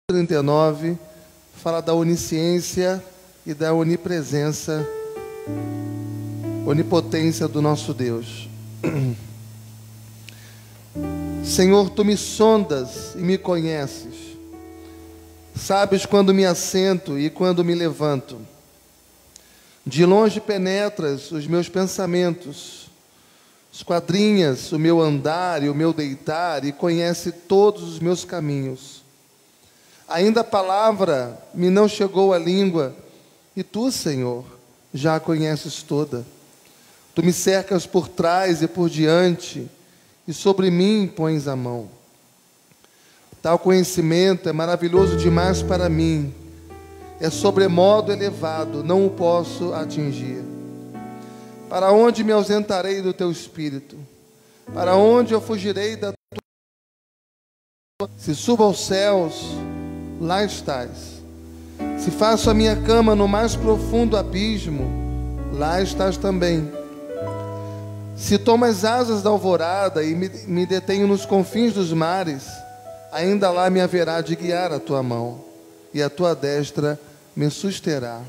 39 fala da onisciência e da onipresença, onipotência do nosso Deus. Senhor, tu me sondas e me conheces. Sabes quando me assento e quando me levanto. De longe penetras os meus pensamentos, esquadrinhas o meu andar e o meu deitar, e conhece todos os meus caminhos. Ainda a palavra me não chegou à língua, e tu, Senhor, já a conheces toda. Tu me cercas por trás e por diante, e sobre mim pões a mão. Tal conhecimento é maravilhoso demais para mim, é sobremodo elevado, não o posso atingir. Para onde me ausentarei do teu espírito? Para onde eu fugirei da tua... Se subo aos céus, lá estás. Se faço a minha cama no mais profundo abismo, lá estás também. Se tomo as asas da alvorada e me detenho nos confins dos mares, ainda lá me haverá de guiar a tua mão, e a tua destra me susterá.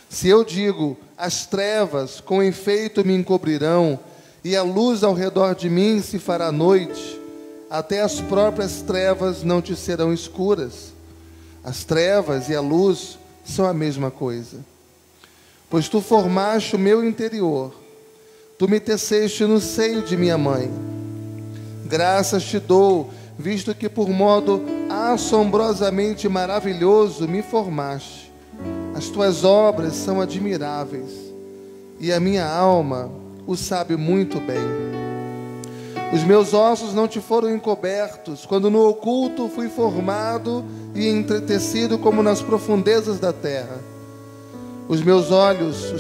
Se eu digo, as trevas com efeito me encobrirão, e a luz ao redor de mim se fará noite, até as próprias trevas não te serão escuras. As trevas e a luz são a mesma coisa. Pois tu formaste o meu interior, tu me teceste no seio de minha mãe. Graças te dou, visto que por modo assombrosamente maravilhoso me formaste. As tuas obras são admiráveis, e a minha alma o sabe muito bem. Os meus ossos não te foram encobertos, quando no oculto fui formado e entretecido como nas profundezas da terra. Os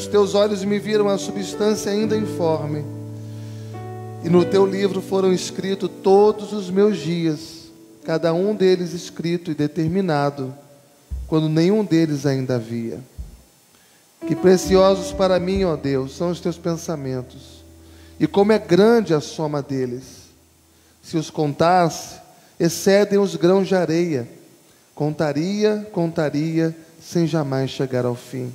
teus olhos me viram a substância ainda informe, e no teu livro foram escritos todos os meus dias, cada um deles escrito e determinado, quando nenhum deles ainda havia. Que preciosos para mim, ó Deus, são os teus pensamentos, e como é grande a soma deles. Se os contasse, excedem os grãos de areia. Contaria, sem jamais chegar ao fim.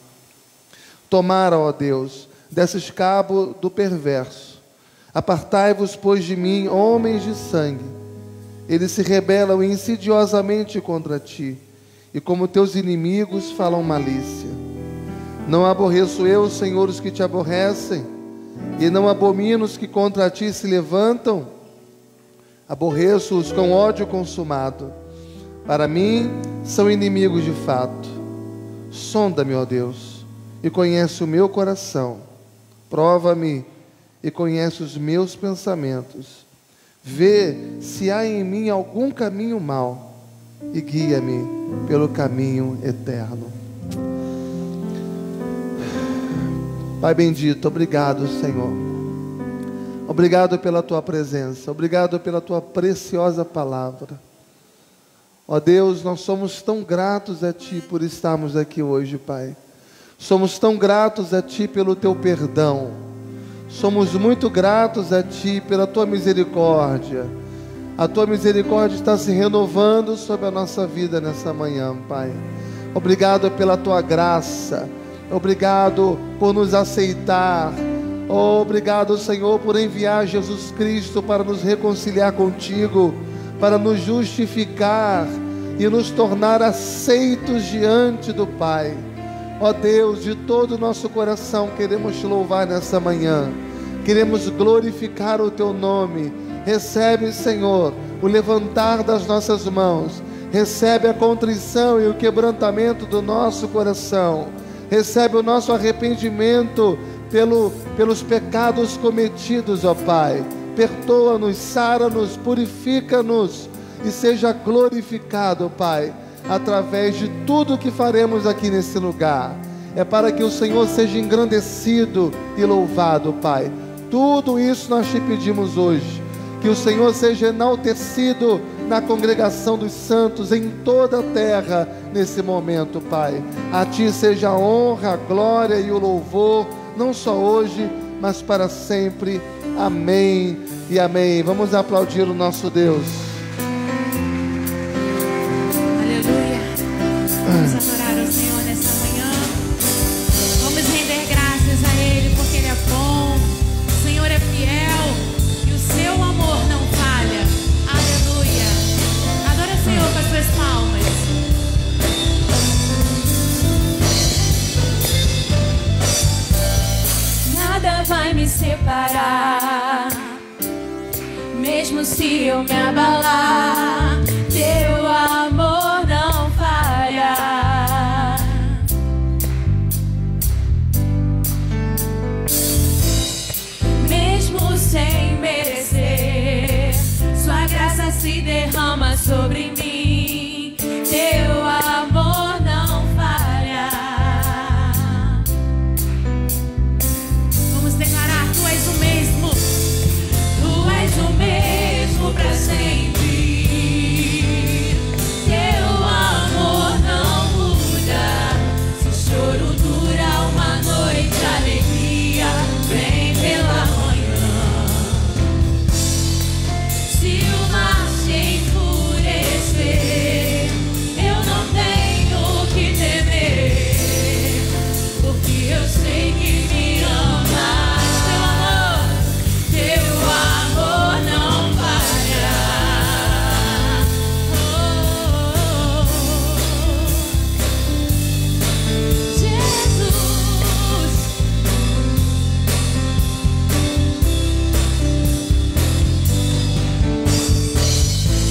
Tomara, ó Deus, desses cabo do perverso. Apartai-vos, pois, de mim, homens de sangue. Eles se rebelam insidiosamente contra ti, e como teus inimigos falam malícia. Não aborreço eu, Senhor, os que te aborrecem, e não abomino os que contra ti se levantam. Aborreço-os com ódio consumado. Para mim, são inimigos de fato. Sonda-me, ó Deus, e conhece o meu coração. Prova-me e conhece os meus pensamentos. Vê se há em mim algum caminho mau, e guia-me pelo caminho eterno. Pai bendito, obrigado, Senhor. Obrigado pela tua presença, obrigado pela tua preciosa palavra. Ó Deus, nós somos tão gratos a ti por estarmos aqui hoje, Pai. Somos tão gratos a ti pelo teu perdão. Somos muito gratos a ti pela tua misericórdia. A tua misericórdia está se renovando sobre a nossa vida nessa manhã, Pai. Obrigado pela tua graça. Obrigado por nos aceitar. Obrigado, Senhor, por enviar Jesus Cristo para nos reconciliar contigo, para nos justificar e nos tornar aceitos diante do Pai. Ó Deus, de todo o nosso coração queremos te louvar nessa manhã. Queremos glorificar o teu nome. Recebe, Senhor, o levantar das nossas mãos. Recebe a contrição e o quebrantamento do nosso coração. Recebe o nosso arrependimento pelos pecados cometidos, ó Pai. Perdoa-nos, sara-nos, purifica-nos e seja glorificado, Pai, através de tudo que faremos aqui nesse lugar. É para que o Senhor seja engrandecido e louvado, Pai. Tudo isso nós te pedimos hoje. Que o Senhor seja enaltecido na congregação dos santos, em toda a terra, nesse momento, Pai. A ti seja a honra, a glória e o louvor, não só hoje, mas para sempre. Amém e amém. Vamos aplaudir o nosso Deus. Aleluia. suas palmas. Nada vai me separar, mesmo se eu me abalar, teu amor não falha. Mesmo sem merecer, sua graça se derrama sobre mim, teu amor não falha. Vamos declarar: tu és o mesmo, tu és o mesmo pra sempre. Teu amor não muda. Se o choro dura uma noite, a alegria vem pela manhã. Se o mar se enfurecer, eu não tenho que temer, porque eu sei que me amas. Teu amor não falha. Jesus,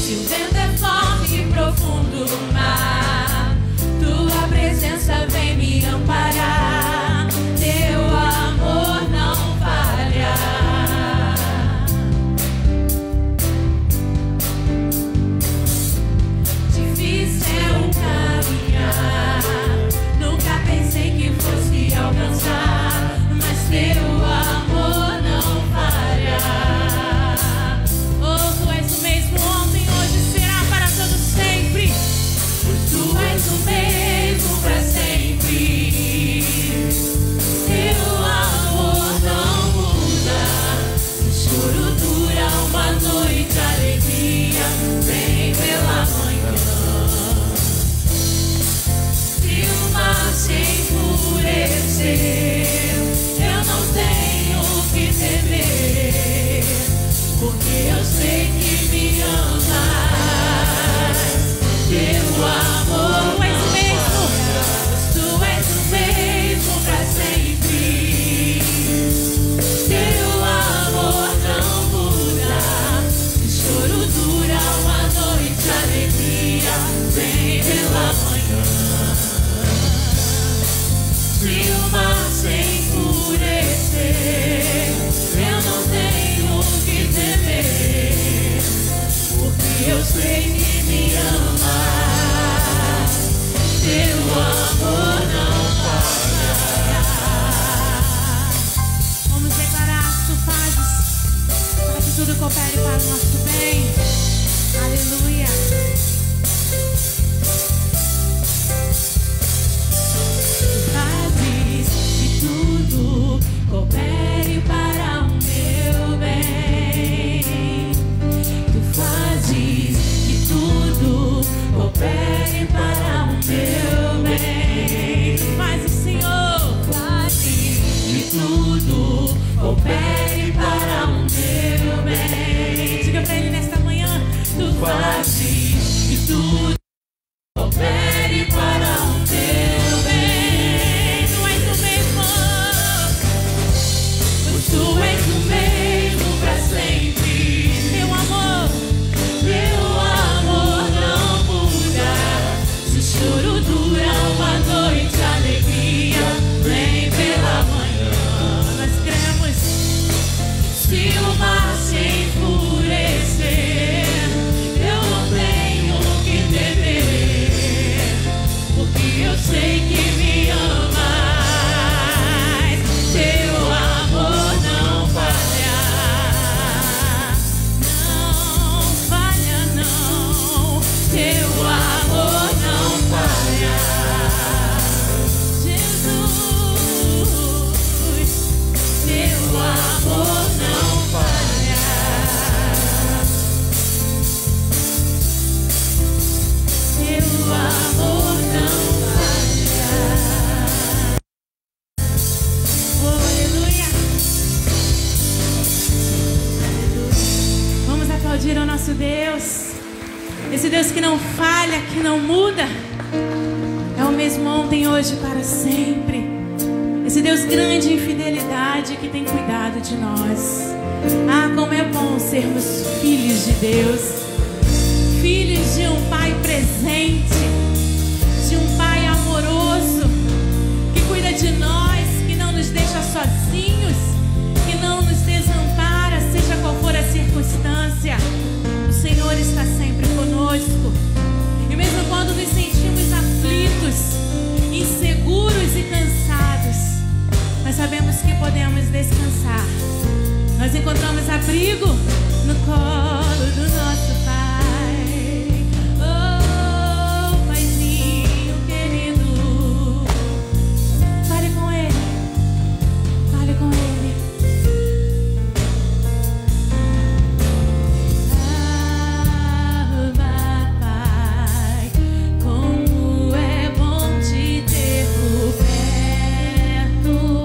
se o vento é forte e profundo no mar, tua presença vem me amparar. Teu amor não falha. Difícil é o caminhar, nunca pensei que fosse alcançar, mas teu amor não falha. Oh, tu és o mesmo ontem, hoje e será para todo sempre. Pois tu és o mesmo para sempre. Teu amor não muda. O choro dura uma noite, a alegria vem pela manhã. Se o mar se enfurecer, eu não tenho que temer, porque eu sei que me amas. Teu amor, tu és o mesmo pra sempre. Teu amor não muda. O choro dura uma noite, a alegria vem pela manhã. Se o mar se Deus que não falha, que não muda. É o mesmo ontem, hoje e para sempre. Esse Deus grande em fidelidade que tem cuidado de nós. Ah, como é bom sermos filhos de Deus. Filhos de um Pai presente, de um Pai amoroso, que cuida de nós, que não nos deixa sozinhos, que não nos desampara, seja qual for a circunstância. O Senhor está sempre conosco. E mesmo quando nos sentimos aflitos, inseguros e cansados, nós sabemos que podemos descansar. Nós encontramos abrigo no colo do nosso Pai. Oh, Paizinho querido, fale com Ele, fale com Ele. Ah, Pai, como é bom te ter por perto.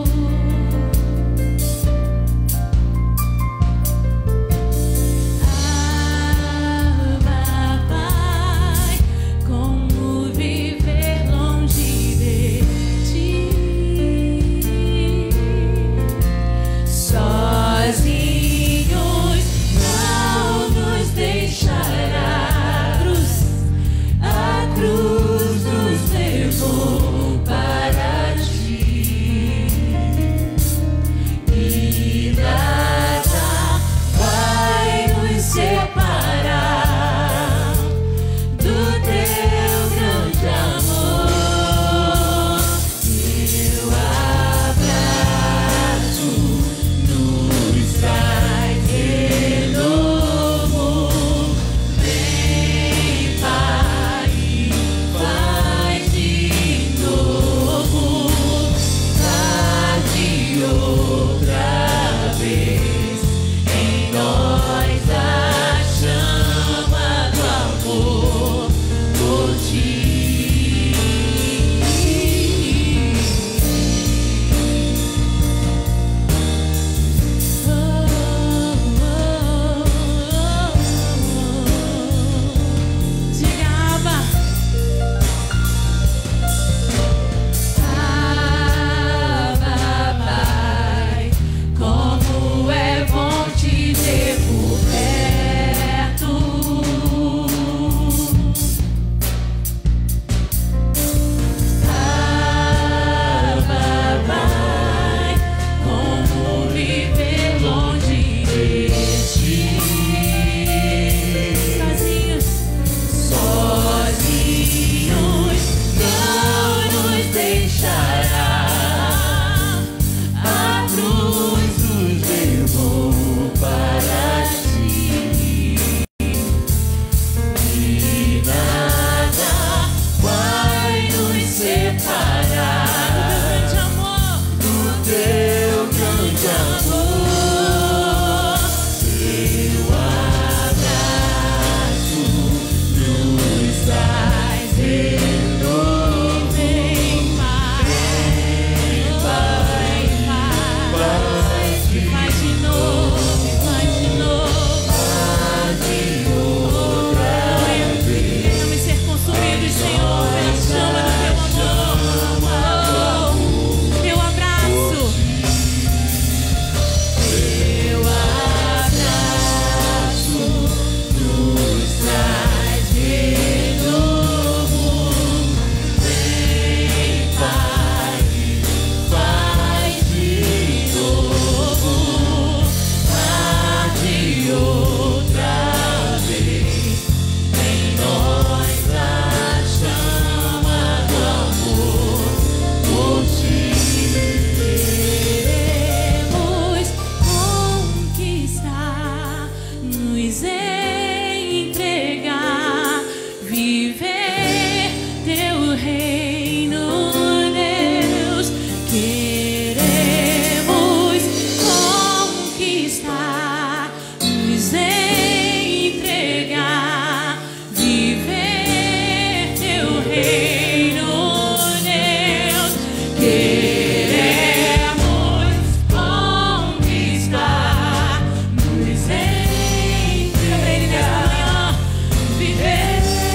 viver.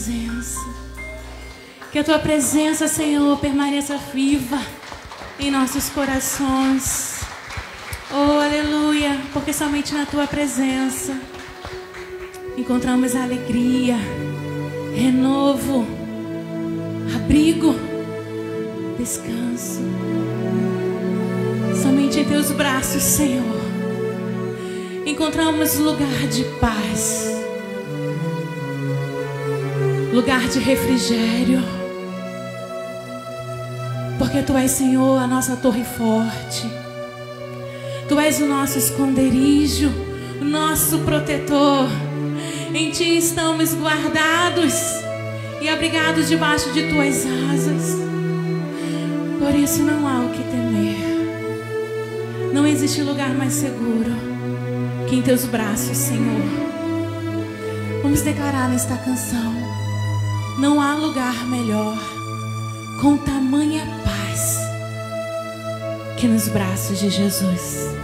presença. Que a tua presença, Senhor, permaneça viva em nossos corações. Oh, aleluia, porque somente na tua presença encontramos alegria, renovo, abrigo, descanso. Somente em teus braços, Senhor, encontramos lugar de paz, lugar de refrigério, porque tu és, Senhor, a nossa torre forte. Tu és o nosso esconderijo, o nosso protetor. Em ti estamos guardados e abrigados debaixo de tuas asas. Por isso não há o que temer. Não existe lugar mais seguro que em teus braços, Senhor. Vamos declarar nesta canção: não há lugar melhor, com tamanha paz, que nos braços de Jesus.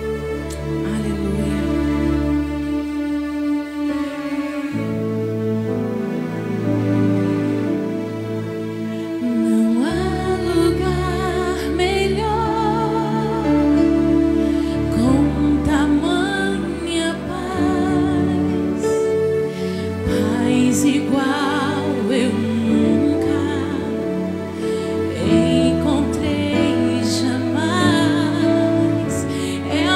É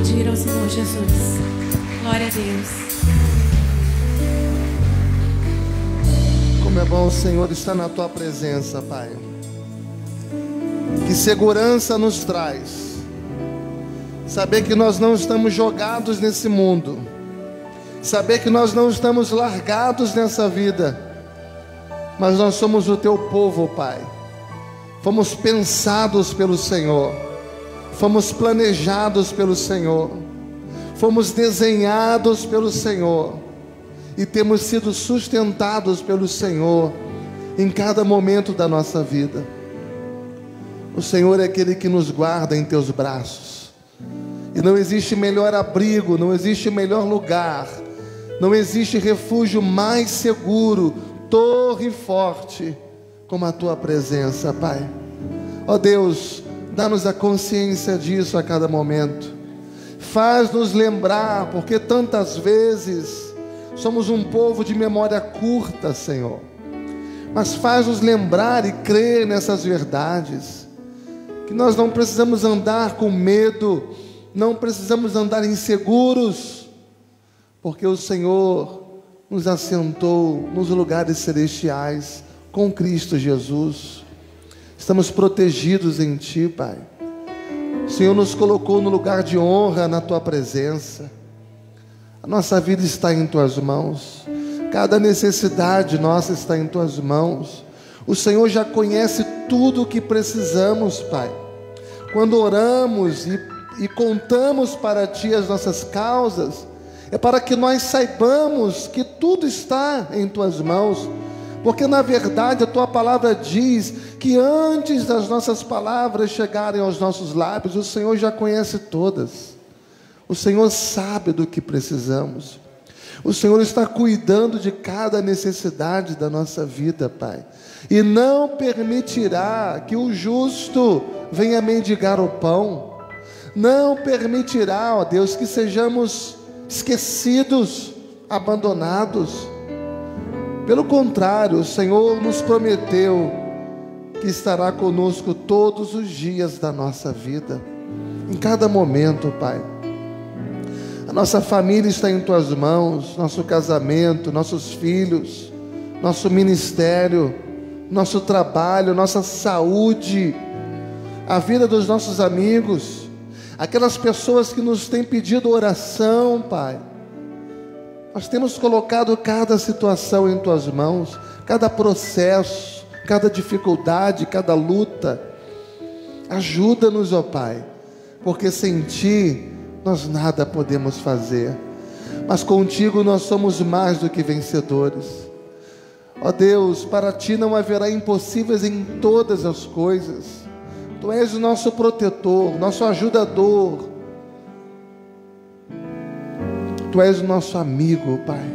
aplaudir ao Senhor Jesus. Glória a Deus. Como é bom o Senhor estar na tua presença, Pai. Que segurança nos traz saber que nós não estamos jogados nesse mundo, saber que nós não estamos largados nessa vida, mas nós somos o teu povo, Pai. Fomos pensados pelo Senhor, fomos planejados pelo Senhor, fomos desenhados pelo Senhor e temos sido sustentados pelo Senhor em cada momento da nossa vida. O Senhor é aquele que nos guarda em teus braços, e não existe melhor abrigo, não existe melhor lugar, não existe refúgio mais seguro, torre forte como a tua presença, Pai. Ó Deus, dá-nos a consciência disso a cada momento. Faz-nos lembrar, porque tantas vezes somos um povo de memória curta, Senhor. Mas faz-nos lembrar e crer nessas verdades, que nós não precisamos andar com medo, não precisamos andar inseguros, porque o Senhor nos assentou nos lugares celestiais com Cristo Jesus. Estamos protegidos em Ti, Pai. O Senhor nos colocou no lugar de honra na Tua presença. A nossa vida está em Tuas mãos, cada necessidade nossa está em Tuas mãos. O Senhor já conhece tudo o que precisamos, Pai. Quando oramos e contamos para Ti as nossas causas, é para que nós saibamos que tudo está em Tuas mãos, porque na verdade a Tua palavra diz que antes das nossas palavras chegarem aos nossos lábios, o Senhor já conhece todas. O Senhor sabe do que precisamos. O Senhor está cuidando de cada necessidade da nossa vida, Pai, e não permitirá que o justo venha mendigar o pão. Não permitirá, ó Deus, que sejamos esquecidos, abandonados. Pelo contrário, o Senhor nos prometeu que estará conosco todos os dias da nossa vida, em cada momento, Pai. A nossa família está em Tuas mãos, nosso casamento, nossos filhos, nosso ministério, nosso trabalho, nossa saúde, a vida dos nossos amigos, aquelas pessoas que nos têm pedido oração, Pai. Nós temos colocado cada situação em Tuas mãos, cada processo, cada dificuldade, cada luta. Ajuda-nos, ó Pai, porque sem Ti nós nada podemos fazer, mas contigo nós somos mais do que vencedores. Ó Deus, para Ti não haverá impossíveis em todas as coisas. Tu és o nosso protetor, nosso ajudador. Tu és o nosso amigo, Pai.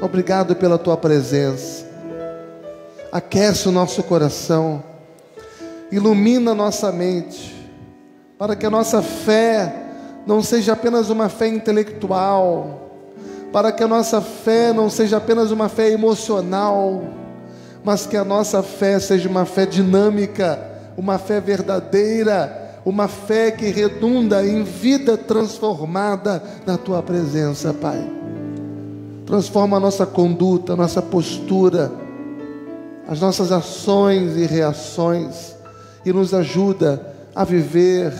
Obrigado pela Tua presença. Aquece o nosso coração, ilumina a nossa mente, para que a nossa fé não seja apenas uma fé intelectual, para que a nossa fé não seja apenas uma fé emocional, mas que a nossa fé seja uma fé dinâmica, uma fé verdadeira, uma fé que redunda em vida transformada na Tua presença, Pai. Transforma a nossa conduta, a nossa postura, as nossas ações e reações, e nos ajuda a viver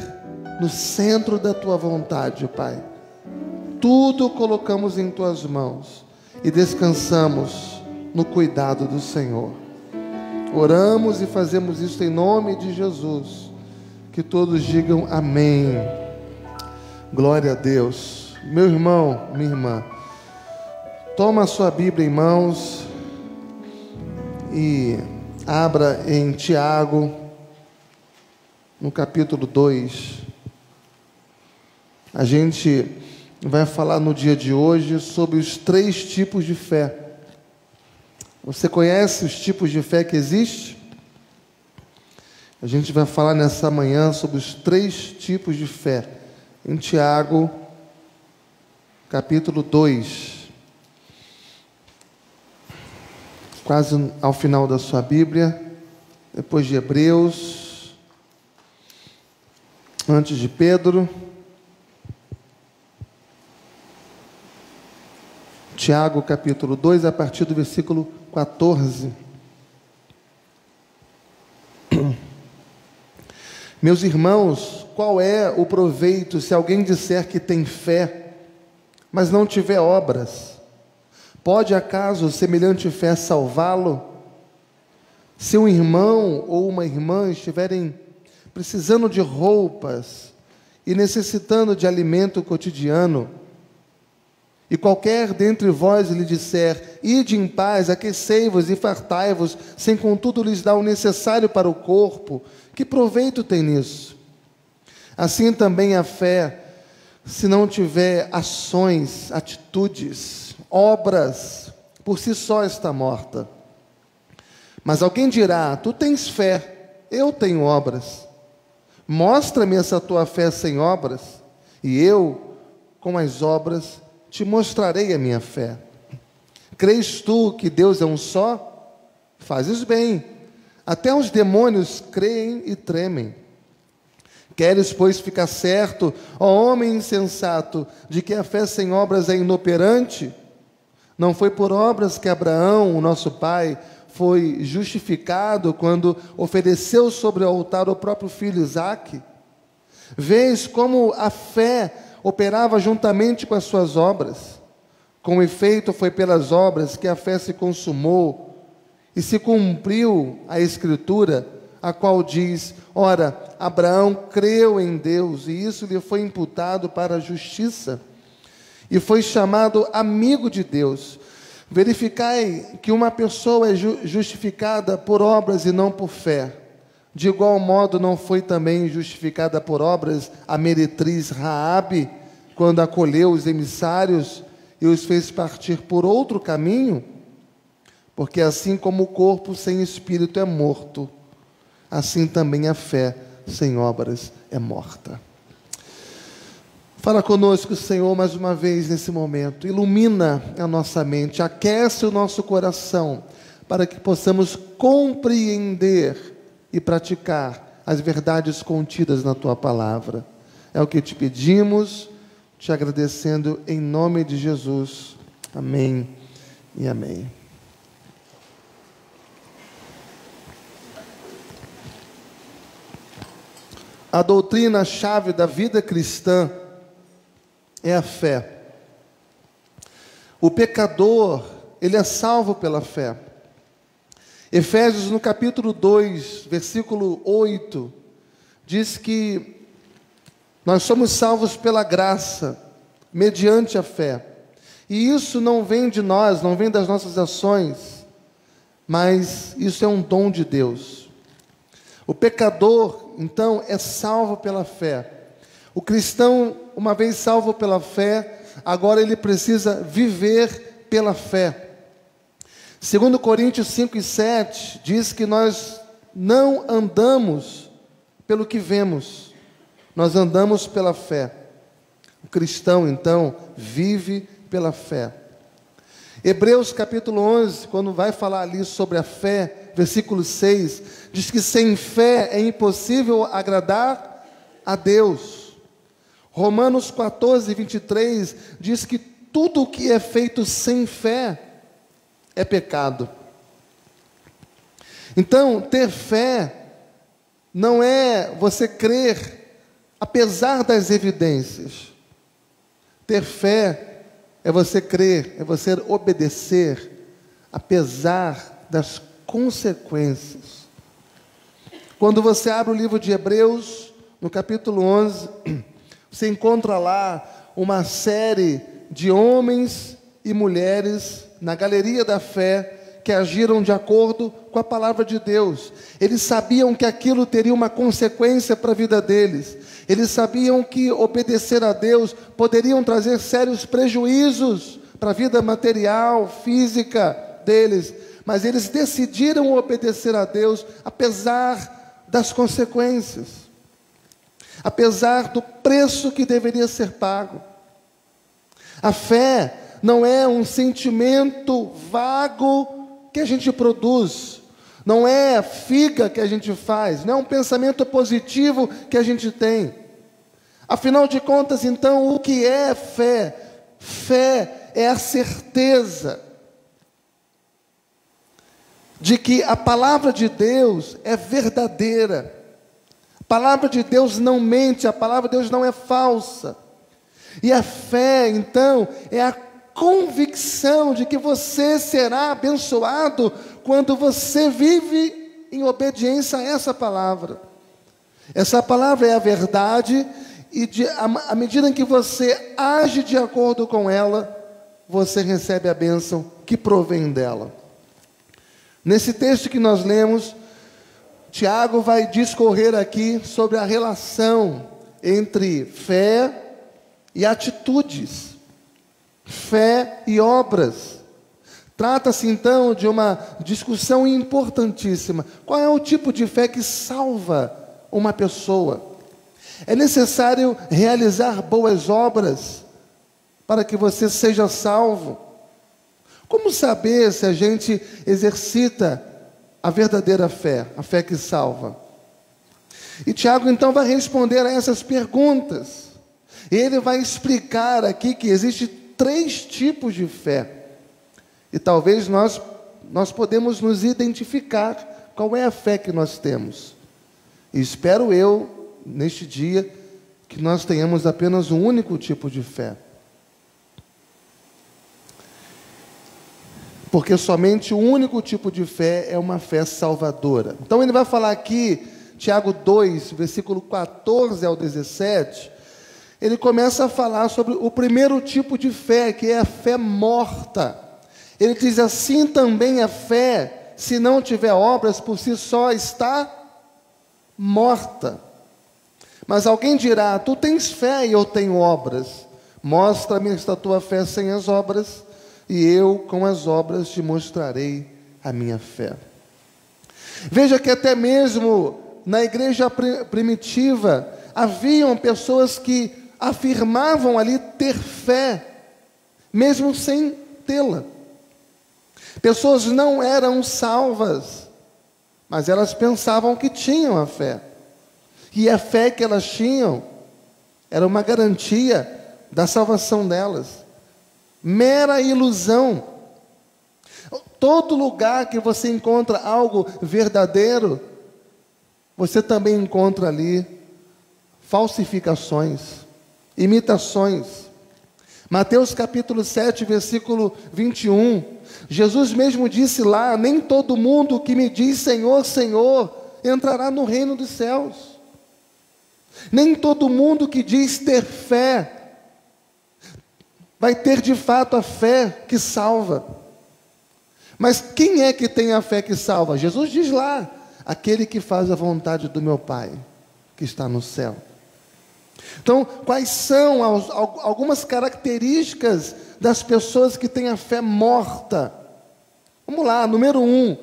no centro da Tua vontade, Pai. Tudo colocamos em Tuas mãos e descansamos no cuidado do Senhor. Oramos e fazemos isso em nome de Jesus. Que todos digam amém. Glória a Deus. Meu irmão, minha irmã, toma a sua Bíblia em mãos e abra em Tiago, no capítulo 2. A gente vai falar no dia de hoje sobre os 3 tipos de fé. Você conhece os tipos de fé que existem? A gente vai falar nessa manhã sobre os 3 tipos de fé, em Tiago, capítulo 2. Quase ao final da sua Bíblia, depois de Hebreus, antes de Pedro. Tiago, capítulo 2, a partir do versículo 14. Meus irmãos, qual é o proveito se alguém disser que tem fé, mas não tiver obras? Pode acaso semelhante fé salvá-lo? Se um irmão ou uma irmã estiverem precisando de roupas e necessitando de alimento cotidiano, e qualquer dentre vós lhe disser: ide em paz, aquecei-vos e fartai-vos, sem contudo lhes dar o necessário para o corpo, que proveito tem nisso? Assim também a fé, se não tiver ações, atitudes, obras, por si só está morta. Mas alguém dirá: tu tens fé, eu tenho obras. Mostra-me essa tua fé sem obras, e eu, com as obras, te mostrarei a minha fé. Crês tu que Deus é um só? Fazes bem. Até os demônios creem e tremem. Queres, pois, ficar certo, ó homem insensato, de que a fé sem obras é inoperante? Não foi por obras que Abraão, o nosso pai, foi justificado quando ofereceu sobre o altar o próprio filho Isaque? Vês como a fé operava juntamente com as suas obras. Com efeito, foi pelas obras que a fé se consumou e se cumpriu a Escritura, a qual diz: ora, Abraão creu em Deus, e isso lhe foi imputado para a justiça, e foi chamado amigo de Deus. Verificai que uma pessoa é justificada por obras e não por fé. De igual modo, não foi também justificada por obras a meretriz Raabe, quando acolheu os emissários e os fez partir por outro caminho? Porque assim como o corpo sem espírito é morto, assim também a fé sem obras é morta. Fala conosco, Senhor, mais uma vez nesse momento. Ilumina a nossa mente, aquece o nosso coração, para que possamos compreender e praticar as verdades contidas na Tua Palavra. É o que te pedimos, te agradecendo em nome de Jesus. Amém e amém. A doutrina-chave da vida cristã é a fé. O pecador, ele é salvo pela fé. Efésios, no capítulo 2, versículo 8, diz que nós somos salvos pela graça, mediante a fé. E isso não vem de nós, não vem das nossas ações, mas isso é um dom de Deus. O pecador, então, é salvo pela fé. O cristão, uma vez salvo pela fé, agora ele precisa viver pela fé. 2 Coríntios 5 e 7 diz que nós não andamos pelo que vemos, nós andamos pela fé. O cristão, então, vive pela fé. Hebreus capítulo 11, quando vai falar ali sobre a fé, versículo 6, diz que sem fé é impossível agradar a Deus. Romanos 14, 23 diz que tudo o que é feito sem fé é pecado. Então, ter fé não é você crer apesar das evidências. Ter fé é você crer, é você obedecer apesar das consequências. Quando você abre o livro de Hebreus, no capítulo 11, você encontra lá uma série de homens e mulheres na galeria da fé que agiram de acordo com a palavra de Deus. Eles sabiam que aquilo teria uma consequência para a vida deles. Eles sabiam que obedecer a Deus poderiam trazer sérios prejuízos para a vida material, física deles. Mas eles decidiram obedecer a Deus apesar das consequências, apesar do preço que deveria ser pago. A fé não é um sentimento vago que a gente produz, não é figa que a gente faz, não é um pensamento positivo que a gente tem. Afinal de contas, então, o que é fé? Fé é a certeza de que a palavra de Deus é verdadeira. A palavra de Deus não mente, a palavra de Deus não é falsa. E a fé, então, é a convicção de que você será abençoado quando você vive em obediência a essa palavra. Essa palavra é a verdade, e à medida em que você age de acordo com ela, você recebe a bênção que provém dela. Nesse texto que nós lemos, Tiago vai discorrer aqui sobre a relação entre fé e atitudes, fé e obras. Trata-se então de uma discussão importantíssima. Qual é o tipo de fé que salva uma pessoa? É necessário realizar boas obras para que você seja salvo? Como saber se a gente exercita a verdadeira fé, a fé que salva? E Tiago então vai responder a essas perguntas. Ele vai explicar aqui que existem 3 tipos de fé. E talvez nós podemos nos identificar qual é a fé que nós temos. E espero eu, neste dia, que nós tenhamos apenas um único tipo de fé. Porque somente um único tipo de fé é uma fé salvadora. Então ele vai falar aqui, Tiago 2, versículo 14 ao 17, ele começa a falar sobre o primeiro tipo de fé, que é a fé morta. Ele diz assim: também a fé, se não tiver obras, por si só está morta. Mas alguém dirá: tu tens fé e eu tenho obras. Mostra-me esta tua fé sem as obras, e eu com as obras te mostrarei a minha fé. Veja que até mesmo na igreja primitiva, haviam pessoas que afirmavam ali ter fé, mesmo sem tê-la. Pessoas não eram salvas, mas elas pensavam que tinham a fé. E a fé que elas tinham era uma garantia da salvação delas. Mera ilusão. Todo lugar que você encontra algo verdadeiro, você também encontra ali falsificações, imitações. Mateus capítulo 7, versículo 21, Jesus mesmo disse lá: nem todo mundo que me diz Senhor, Senhor, entrará no reino dos céus. Nem todo mundo que diz ter fé vai ter de fato a fé que salva. Mas quem é que tem a fé que salva? Jesus diz lá: aquele que faz a vontade do meu Pai, que está no céu. Então, quais são algumas características das pessoas que têm a fé morta? Vamos lá, número 1.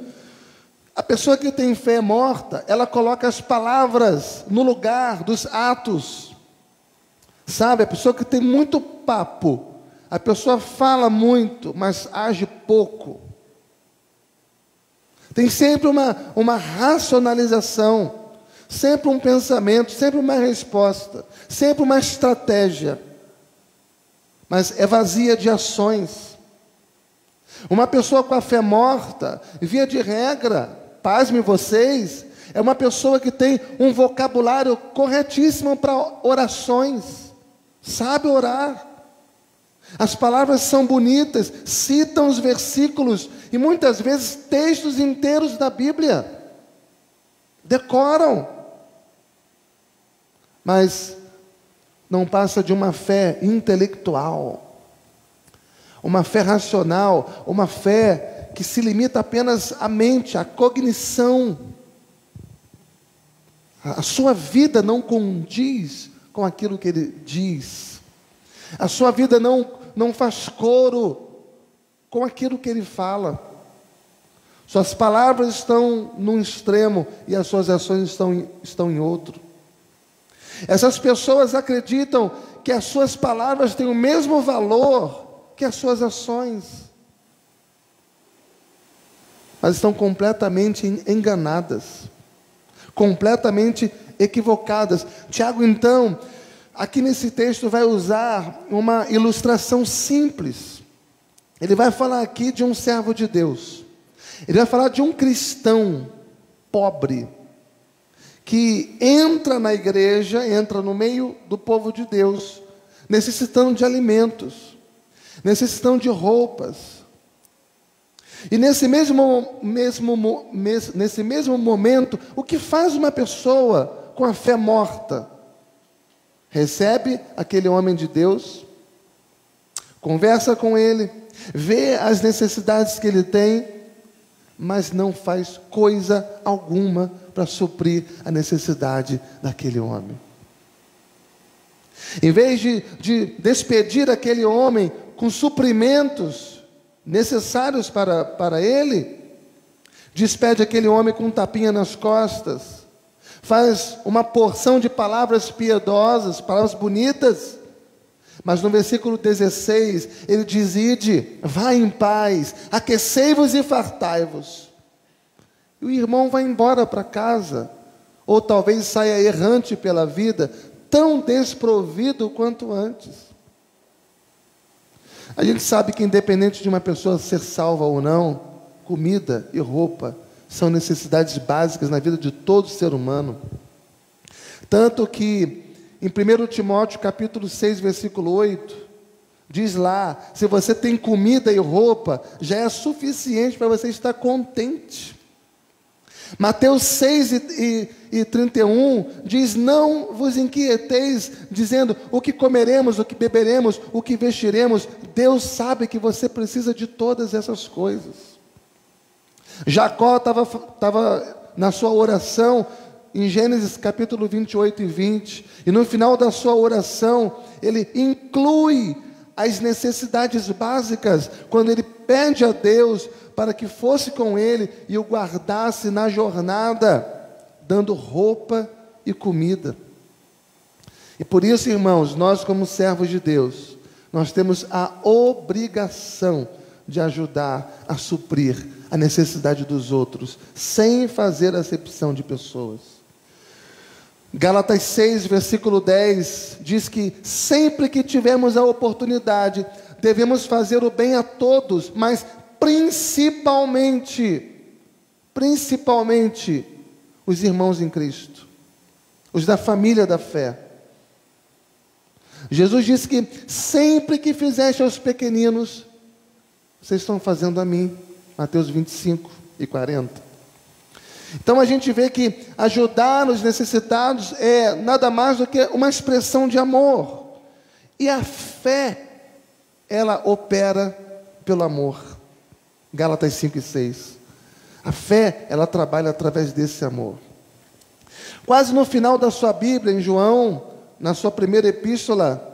A pessoa que tem fé morta, ela coloca as palavras no lugar dos atos. Sabe, a pessoa que tem muito papo, a pessoa fala muito, mas age pouco. Tem sempre uma racionalização, sempre um pensamento, sempre uma resposta, sempre uma estratégia, mas é vazia de ações. Uma pessoa com a fé morta, via de regra, pasmem vocês, é uma pessoa que tem um vocabulário corretíssimo para orações, sabe orar. As palavras são bonitas, citam os versículos e muitas vezes textos inteiros da Bíblia. Decoram. Mas não passa de uma fé intelectual, uma fé racional, uma fé que se limita apenas à mente, à cognição. A sua vida não condiz com aquilo que ele diz. A sua vida não faz coro com aquilo que ele fala. Suas palavras estão num extremo e as suas ações estão em outro. Essas pessoas acreditam que as suas palavras têm o mesmo valor que as suas ações, mas estão completamente enganadas, completamente equivocadas. Tiago, então, aqui nesse texto vai usar uma ilustração simples. ele vai falar aqui de um servo de Deus. Ele vai falar de um cristão pobre, que entra na igreja, entra no meio do povo de Deus, necessitando de alimentos, necessitando de roupas. E nesse mesmo momento, o que faz uma pessoa com a fé morta? Recebe aquele homem de Deus, conversa com ele, vê as necessidades que ele tem, mas não faz coisa alguma para suprir a necessidade daquele homem. Em vez de despedir aquele homem com suprimentos necessários para ele, despede aquele homem com um tapinha nas costas, faz uma porção de palavras piedosas, palavras bonitas, mas no versículo 16, ele diz: ide, vá em paz, aquecei-vos e fartai-vos. E o irmão vai embora para casa, ou talvez saia errante pela vida, tão desprovido quanto antes. A gente sabe que independente de uma pessoa ser salva ou não, comida e roupa são necessidades básicas na vida de todo ser humano. Tanto que em 1 Timóteo capítulo 6, versículo 8, diz lá: se você tem comida e roupa, já é suficiente para você estar contente. Mateus 6 e 31 diz: não vos inquieteis, dizendo o que comeremos, o que beberemos, o que vestiremos. Deus sabe que você precisa de todas essas coisas. Jacó estava na sua oração, em Gênesis capítulo 28 e 20, e no final da sua oração, ele inclui as necessidades básicas, quando ele pede a Deus para que fosse com ele e o guardasse na jornada, dando roupa e comida. E por isso, irmãos, nós como servos de Deus, nós temos a obrigação de ajudar a suprir a necessidade dos outros, sem fazer acepção de pessoas. Gálatas 6, versículo 10, diz que sempre que tivermos a oportunidade, devemos fazer o bem a todos, mas principalmente os irmãos em Cristo, os da família da fé. Jesus disse que sempre que fizeste aos pequeninos, vocês estão fazendo a mim. Mateus 25 e 40. Então a gente vê que ajudar os necessitados é nada mais do que uma expressão de amor. E a fé, ela opera pelo amor. Gálatas 5 e 6. A fé, ela trabalha através desse amor. Quase no final da sua Bíblia, em João, na sua primeira epístola,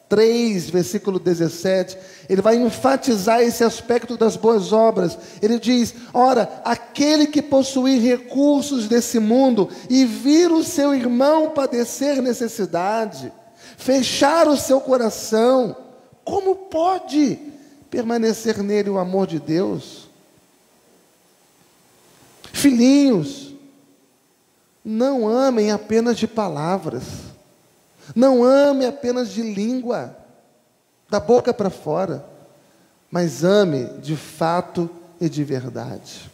3, versículo 17, ele vai enfatizar esse aspecto das boas obras. Ele diz: ora, aquele que possuir recursos desse mundo e vir o seu irmão padecer necessidade, fechar o seu coração, como pode permanecer nele o amor de Deus? Filhinhos, não amem apenas de palavras, não ame apenas de língua, da boca para fora, mas ame de fato e de verdade.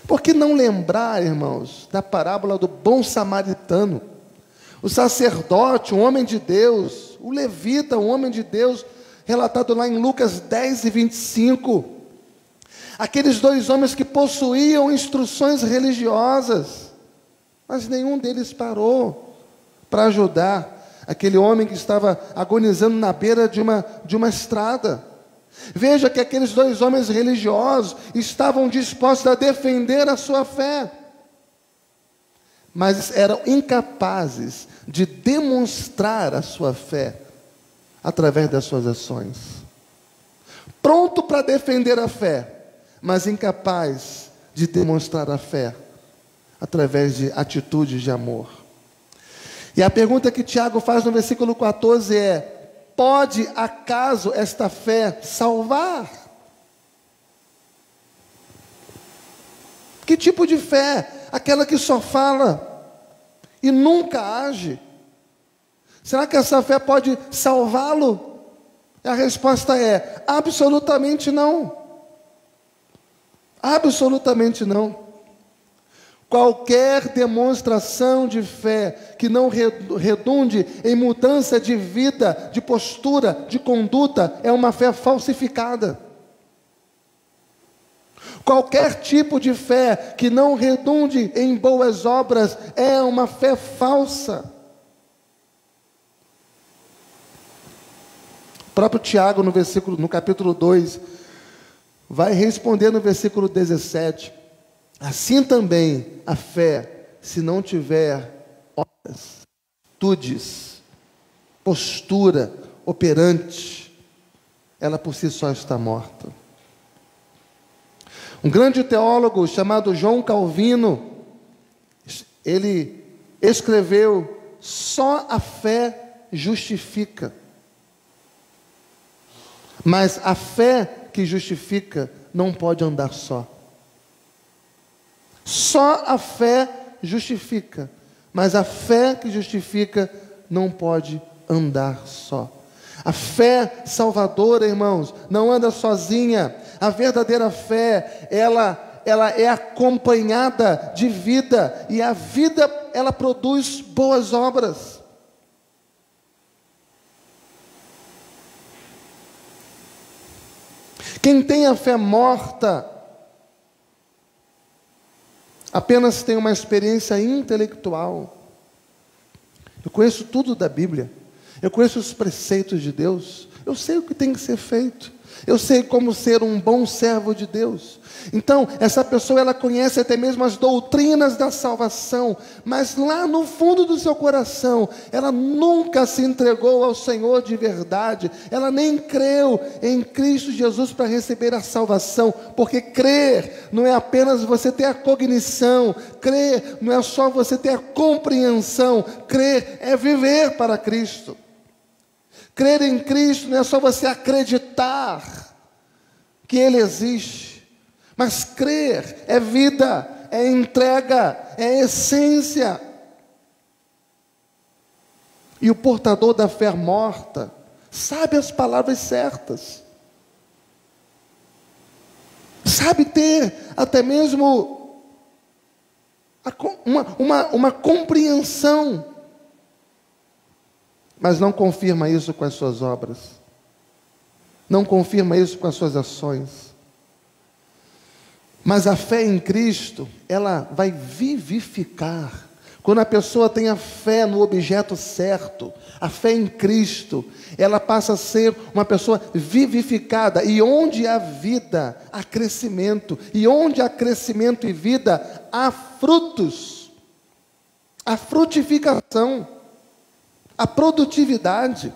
Por que não lembrar, irmãos, da parábola do bom samaritano? O sacerdote, um homem de Deus, o levita, um homem de Deus, relatado lá em Lucas 10 e 25. Aqueles dois homens que possuíam instruções religiosas, mas nenhum deles parou para ajudar aquele homem que estava agonizando na beira de uma estrada. Veja que aqueles dois homens religiosos estavam dispostos a defender a sua fé, mas eram incapazes de demonstrar a sua fé através das suas ações. Pronto para defender a fé, mas incapaz de demonstrar a fé através de atitudes de amor. E a pergunta que Tiago faz no versículo 14 é: pode acaso esta fé salvar? Que tipo de fé? Aquela que só fala e nunca age? Será que essa fé pode salvá-lo? A resposta é: absolutamente não. Absolutamente não. Qualquer demonstração de fé que não redunde em mudança de vida, de postura, de conduta, é uma fé falsificada. Qualquer tipo de fé que não redunde em boas obras é uma fé falsa. O próprio Tiago, no capítulo 2, vai responder no versículo 17: assim também a fé, se não tiver obras, atitudes, postura operante, ela por si só está morta. Um grande teólogo chamado João Calvino, ele escreveu: só a fé justifica. Mas a fé que justifica não pode andar só. Só a fé justifica, mas a fé que justifica não pode andar só. A fé salvadora, irmãos, não anda sozinha. A verdadeira fé, ela é acompanhada de vida, e a vida, ela produz boas obras. Quem tem a fé morta apenas tem uma experiência intelectual. Eu conheço tudo da Bíblia, eu conheço os preceitos de Deus, eu sei o que tem que ser feito, eu sei como ser um bom servo de Deus. Então, essa pessoa, ela conhece até mesmo as doutrinas da salvação, mas lá no fundo do seu coração, ela nunca se entregou ao Senhor de verdade, ela nem creu em Cristo Jesus para receber a salvação, porque crer não é apenas você ter a cognição, crer não é só você ter a compreensão, crer é viver para Cristo. Crer em Cristo não é só você acreditar que Ele existe, mas crer é vida, é entrega, é essência. E o portador da fé morta sabe as palavras certas, sabe ter até mesmo uma compreensão, mas não confirma isso com as suas obras, não confirma isso com as suas ações. Mas a fé em Cristo, ela vai vivificar. Quando a pessoa tem a fé no objeto certo, a fé em Cristo, ela passa a ser uma pessoa vivificada. E onde há vida, há crescimento. E onde há crescimento e vida, há frutos. A frutificação, a produtividade.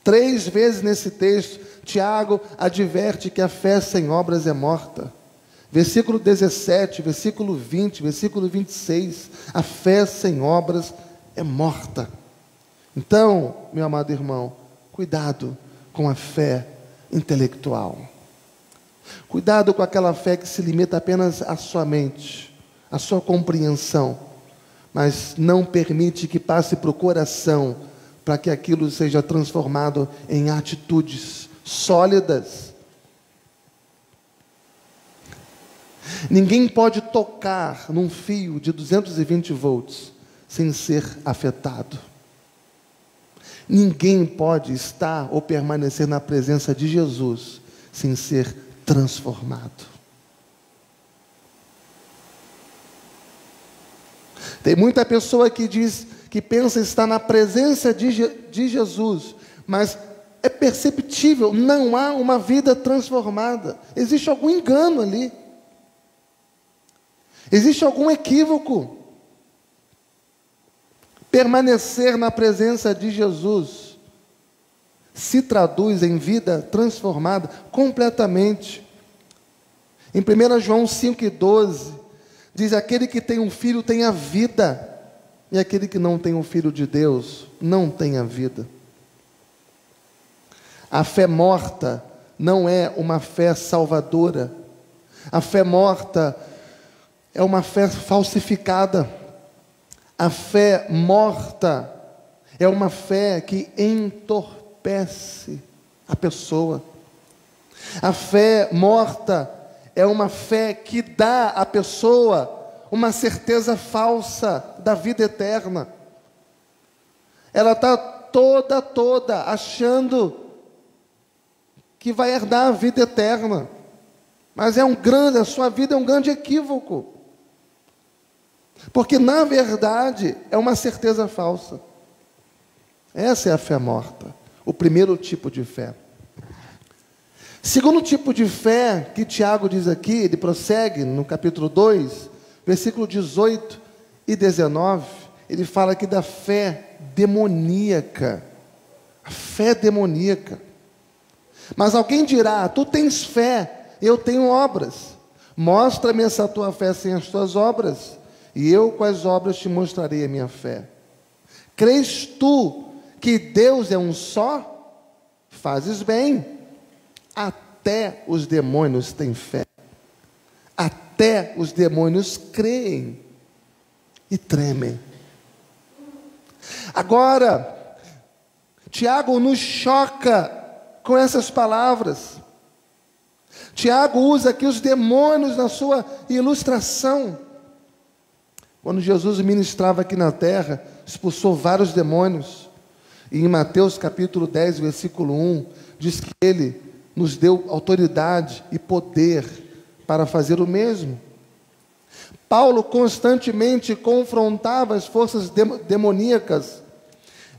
3 vezes nesse texto, Tiago adverte que a fé sem obras é morta. Versículo 17, versículo 20, versículo 26, a fé sem obras é morta. Então, meu amado irmão, cuidado com a fé intelectual. Cuidado com aquela fé que se limita apenas à sua mente, à sua compreensão, mas não permite que passe para o coração, para que aquilo seja transformado em atitudes sólidas. Ninguém pode tocar num fio de 220 volts sem ser afetado. Ninguém pode estar ou permanecer na presença de Jesus sem ser transformado. Tem muita pessoa que diz que pensa estar na presença de Jesus, mas é perceptível, não há uma vida transformada. Existe algum engano ali. Existe algum equívoco. Permanecer na presença de Jesus se traduz em vida transformada completamente. Em 1 João 5,12, diz: aquele que tem um filho tem a vida, e aquele que não tem um filho de Deus não tem a vida. A fé morta não é uma fé salvadora. A fé morta é uma fé falsificada. A fé morta é uma fé que entorpece a pessoa. A fé morta é uma fé que dá à pessoa uma certeza falsa da vida eterna. Ela está toda achando que vai herdar a vida eterna. Mas a sua vida é um grande equívoco. Porque, na verdade, é uma certeza falsa. Essa é a fé morta. O primeiro tipo de fé. Segundo tipo de fé que Tiago diz aqui, ele prossegue no capítulo 2, versículo 18 e 19, ele fala aqui da fé demoníaca. A fé demoníaca. Mas alguém dirá: tu tens fé, eu tenho obras. Mostra-me essa tua fé sem as tuas obras, e eu com as obras te mostrarei a minha fé. Crês tu que Deus é um só? Fazes bem. Até os demônios têm fé. Até os demônios creem e tremem. Agora, Tiago nos choca com essas palavras. Tiago usa aqui os demônios na sua ilustração. Quando Jesus ministrava aqui na terra, expulsou vários demônios. E em Mateus capítulo 10, versículo 1, diz que ele nos deu autoridade e poder para fazer o mesmo. Paulo constantemente confrontava as forças demoníacas.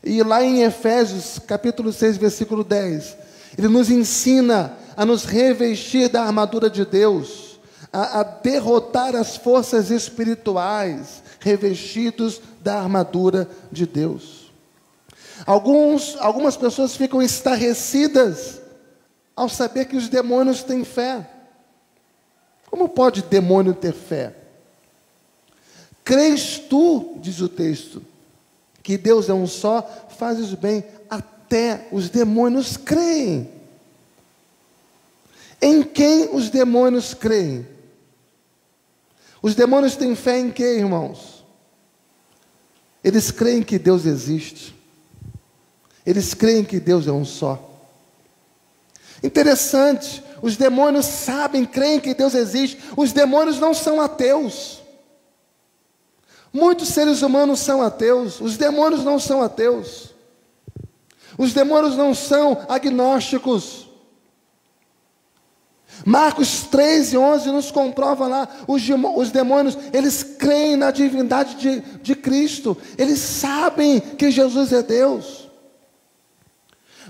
E lá em Efésios capítulo 6, versículo 10, ele nos ensina a nos revestir da armadura de Deus, a derrotar as forças espirituais, revestidos da armadura de Deus. Algumas pessoas ficam estarrecidas ao saber que os demônios têm fé. Como pode demônio ter fé? Crês tu, diz o texto, que Deus é um só? Fazes bem. Até os demônios creem. Em quem os demônios creem? Os demônios têm fé em quê, irmãos? Eles creem que Deus existe. Eles creem que Deus é um só. Interessante, os demônios sabem, creem que Deus existe. Os demônios não são ateus. Muitos seres humanos são ateus. Os demônios não são ateus. Os demônios não são agnósticos. Marcos 3:11 nos comprova lá, os demônios, eles creem na divindade de Cristo. Eles sabem que Jesus é Deus.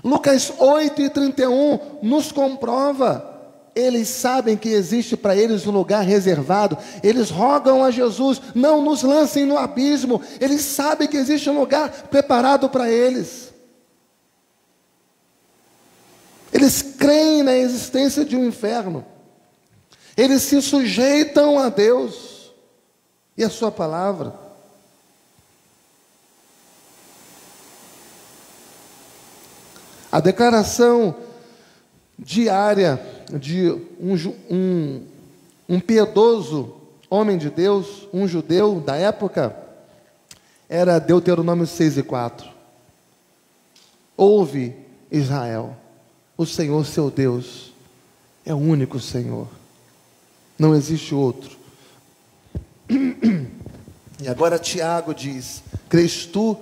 Lucas 8:31 nos comprova. Eles sabem que existe para eles um lugar reservado. Eles rogam a Jesus: não nos lancem no abismo. Eles sabem que existe um lugar preparado para eles. Eles creem na existência de um inferno. Eles se sujeitam a Deus e a sua palavra. A declaração diária de um piedoso homem de Deus, um judeu da época, era Deuteronômio 6:4. Ouve, Israel, o Senhor seu Deus é o único Senhor, não existe outro. E agora Tiago diz: crês tu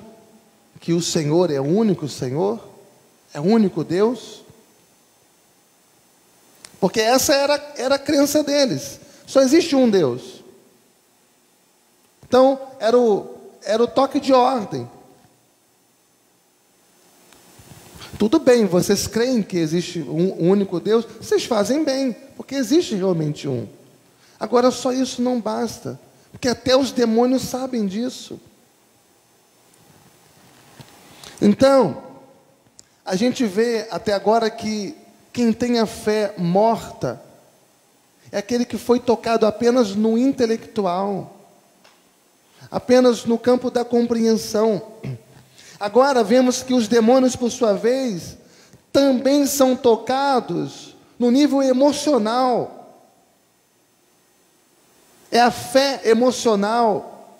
que o Senhor é o único Senhor? É o único Deus? Porque essa era a crença deles. Só existe um Deus. Então, era o toque de ordem. Tudo bem, vocês creem que existe um único Deus? Vocês fazem bem, porque existe realmente um. Agora, só isso não basta. Porque até os demônios sabem disso. Então, a gente vê até agora que quem tem a fé morta é aquele que foi tocado apenas no intelectual, apenas no campo da compreensão. Agora vemos que os demônios, por sua vez, também são tocados no nível emocional. É a fé emocional.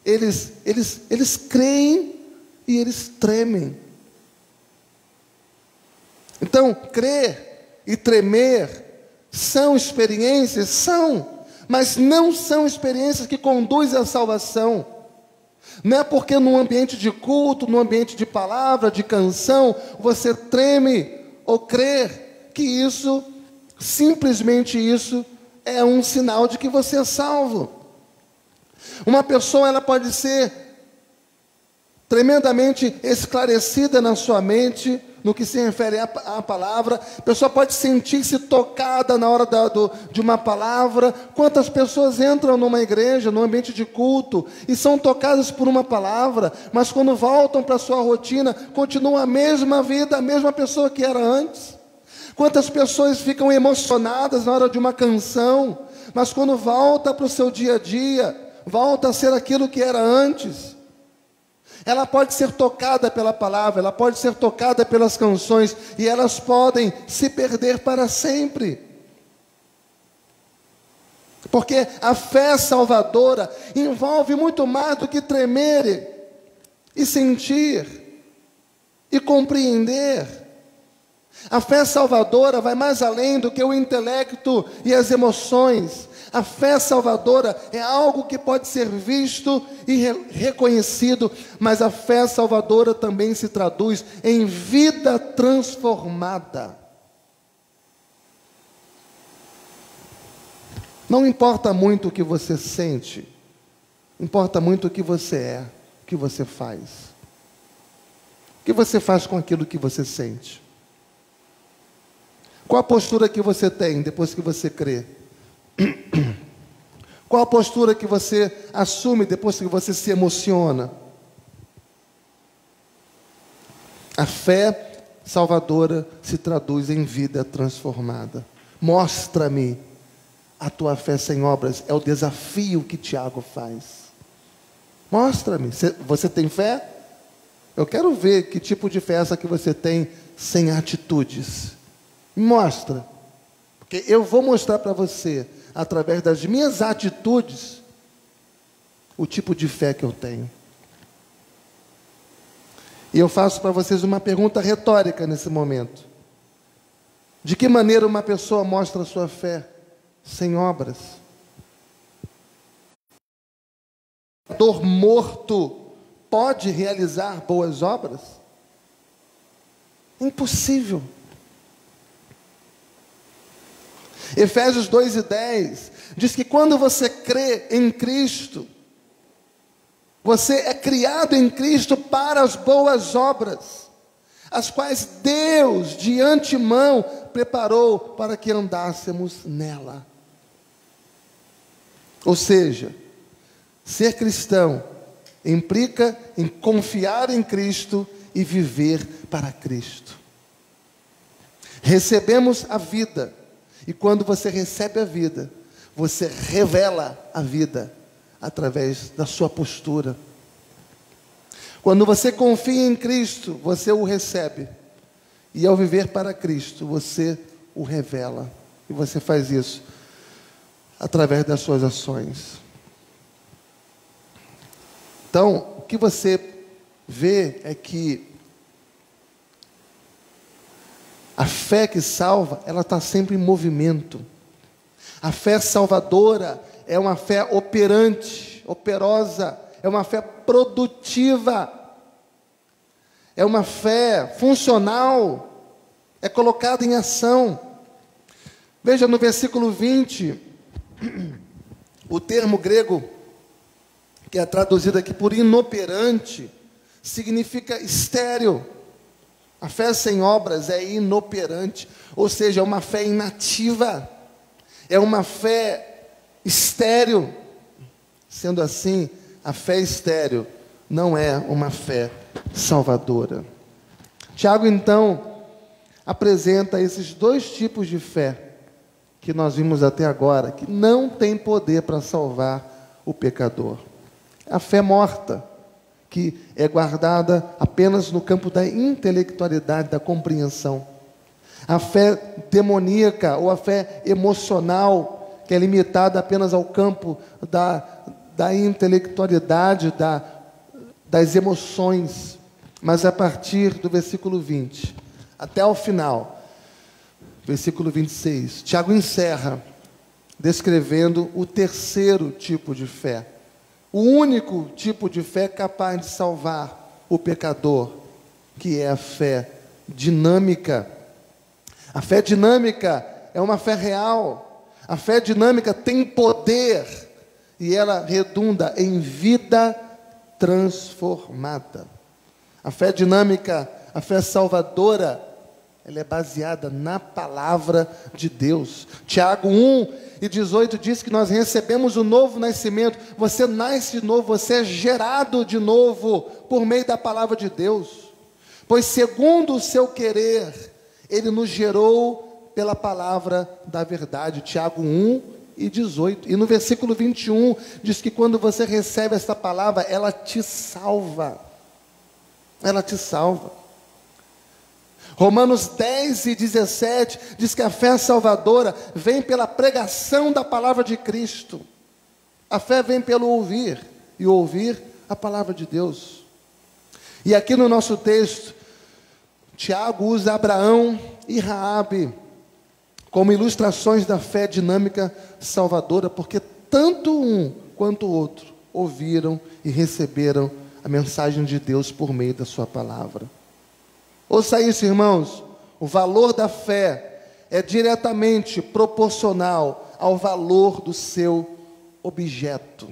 Eles creem e eles tremem. Então, crer e tremer são experiências? São, mas não são experiências que conduzem à salvação. Não é porque num ambiente de culto, num ambiente de palavra, de canção, você treme ou crer que isso, simplesmente isso, é um sinal de que você é salvo. Uma pessoa, ela pode ser tremendamente esclarecida na sua mente, no que se refere à palavra. A pessoa pode sentir-se tocada na hora de uma palavra. Quantas pessoas entram numa igreja, num ambiente de culto, e são tocadas por uma palavra, mas quando voltam para a sua rotina, continuam a mesma vida, a mesma pessoa que era antes. Quantas pessoas ficam emocionadas na hora de uma canção, mas quando volta para o seu dia a dia, volta a ser aquilo que era antes. Ela pode ser tocada pela palavra, ela pode ser tocada pelas canções, e elas podem se perder para sempre. Porque a fé salvadora envolve muito mais do que tremer e sentir e compreender. A fé salvadora vai mais além do que o intelecto e as emoções. A fé salvadora é algo que pode ser visto e reconhecido, mas a fé salvadora também se traduz em vida transformada. Não importa muito o que você sente, importa muito o que você é, o que você faz. O que você faz com aquilo que você sente? Qual a postura que você tem depois que você crê? Qual a postura que você assume depois que você se emociona? A fé salvadora se traduz em vida transformada. Mostra-me a tua fé sem obras. É o desafio que Tiago faz. Mostra-me. Você tem fé? Eu quero ver que tipo de fé é essa que você tem sem atitudes. Me mostra. Porque eu vou mostrar para você, através das minhas atitudes, o tipo de fé que eu tenho. E eu faço para vocês uma pergunta retórica nesse momento. De que maneira uma pessoa mostra a sua fé? Sem obras. O ator morto pode realizar boas obras? Impossível. Efésios 2:10 diz que quando você crê em Cristo, você é criado em Cristo para as boas obras, as quais Deus de antemão preparou para que andássemos nela. Ou seja, ser cristão implica em confiar em Cristo e viver para Cristo. Recebemos a vida. E quando você recebe a vida, você revela a vida através da sua postura. Quando você confia em Cristo, você o recebe. E ao viver para Cristo, você o revela. E você faz isso através das suas ações. Então, o que você vê é que a fé que salva, ela está sempre em movimento. A fé salvadora é uma fé operante, operosa, é uma fé produtiva, é uma fé funcional, é colocada em ação. Veja no versículo 20, o termo grego, que é traduzido aqui por inoperante, significa estéril. A fé sem obras é inoperante, ou seja, é uma fé inativa, é uma fé estéril. Sendo assim, a fé estéril não é uma fé salvadora. Tiago, então, apresenta esses dois tipos de fé que nós vimos até agora, que não tem poder para salvar o pecador. A fé morta, que é guardada apenas no campo da intelectualidade, da compreensão. A fé demoníaca, ou a fé emocional, que é limitada apenas ao campo da intelectualidade, das emoções. Mas a partir do versículo 20, até o final. Versículo 26. Tiago encerra descrevendo o terceiro tipo de fé. O único tipo de fé capaz de salvar o pecador, que é a fé dinâmica. A fé dinâmica é uma fé real. A fé dinâmica tem poder e ela redunda em vida transformada. A fé dinâmica, a fé salvadora, ela é baseada na palavra de Deus. Tiago 1:18 diz que nós recebemos o novo nascimento. Você nasce de novo, você é gerado de novo por meio da palavra de Deus. Pois segundo o seu querer, Ele nos gerou pela palavra da verdade. Tiago 1:18. E no versículo 21 diz que quando você recebe essa palavra, ela te salva. Ela te salva. Romanos 10:17 diz que a fé salvadora vem pela pregação da palavra de Cristo. A fé vem pelo ouvir, e ouvir a palavra de Deus. E aqui no nosso texto, Tiago usa Abraão e Raabe como ilustrações da fé dinâmica salvadora, porque tanto um quanto o outro ouviram e receberam a mensagem de Deus por meio da sua palavra. Ouça isso, irmãos, o valor da fé é diretamente proporcional ao valor do seu objeto.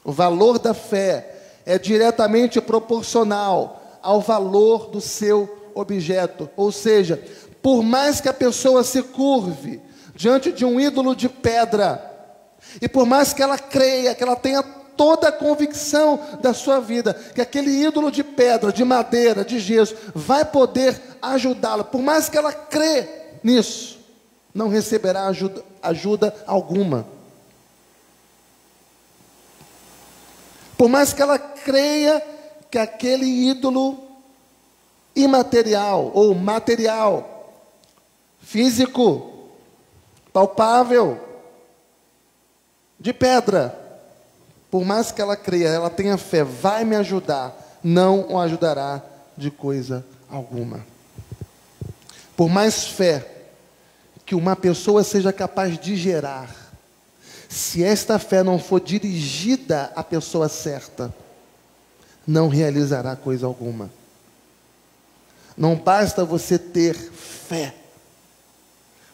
O valor da fé é diretamente proporcional ao valor do seu objeto. Ou seja, por mais que a pessoa se curve diante de um ídolo de pedra, e por mais que ela creia, que ela tenha toda a convicção da sua vida, que aquele ídolo de pedra, de madeira, de gesso, vai poder ajudá-la, por mais que ela crê nisso, não receberá ajuda alguma. Por mais que ela creia que aquele ídolo imaterial ou material, físico, palpável, de pedra, por mais que ela creia, ela tenha fé, vai me ajudar, não o ajudará de coisa alguma. Por mais fé que uma pessoa seja capaz de gerar, se esta fé não for dirigida à pessoa certa, não realizará coisa alguma. Não basta você ter fé,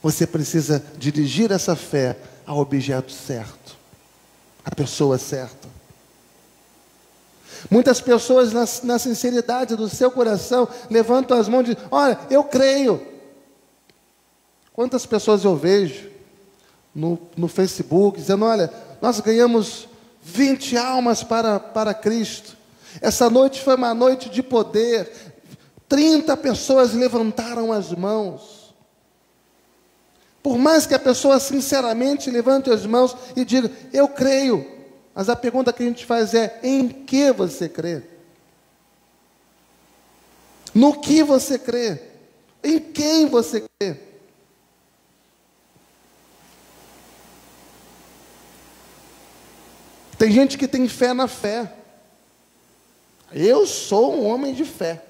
você precisa dirigir essa fé ao objeto certo, à pessoa certa. Muitas pessoas na sinceridade do seu coração levantam as mãos e dizem: olha, eu creio. Quantas pessoas eu vejo no Facebook dizendo: olha, nós ganhamos 20 almas para Cristo. Essa noite foi uma noite de poder. 30 pessoas levantaram as mãos. Por mais que a pessoa sinceramente levante as mãos e diga: eu creio. Mas a pergunta que a gente faz é: em que você crê? No que você crê? Em quem você crê? Tem gente que tem fé na fé. Eu sou um homem de fé.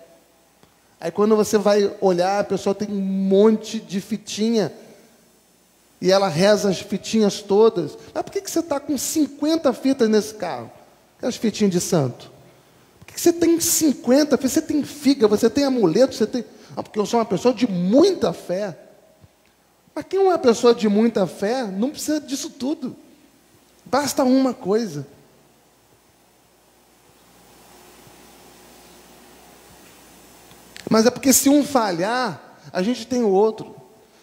Aí quando você vai olhar, a pessoa tem um monte de fitinha. E ela reza as fitinhas todas. Mas por que você está com 50 fitas nesse carro? Aquelas fitinhas de santo. Por que você tem 50 fitas? Você tem figa, você tem amuleto, você tem... Ah, porque eu sou uma pessoa de muita fé. Mas quem é uma pessoa de muita fé não precisa disso tudo. Basta uma coisa. Mas é porque se um falhar, a gente tem o outro.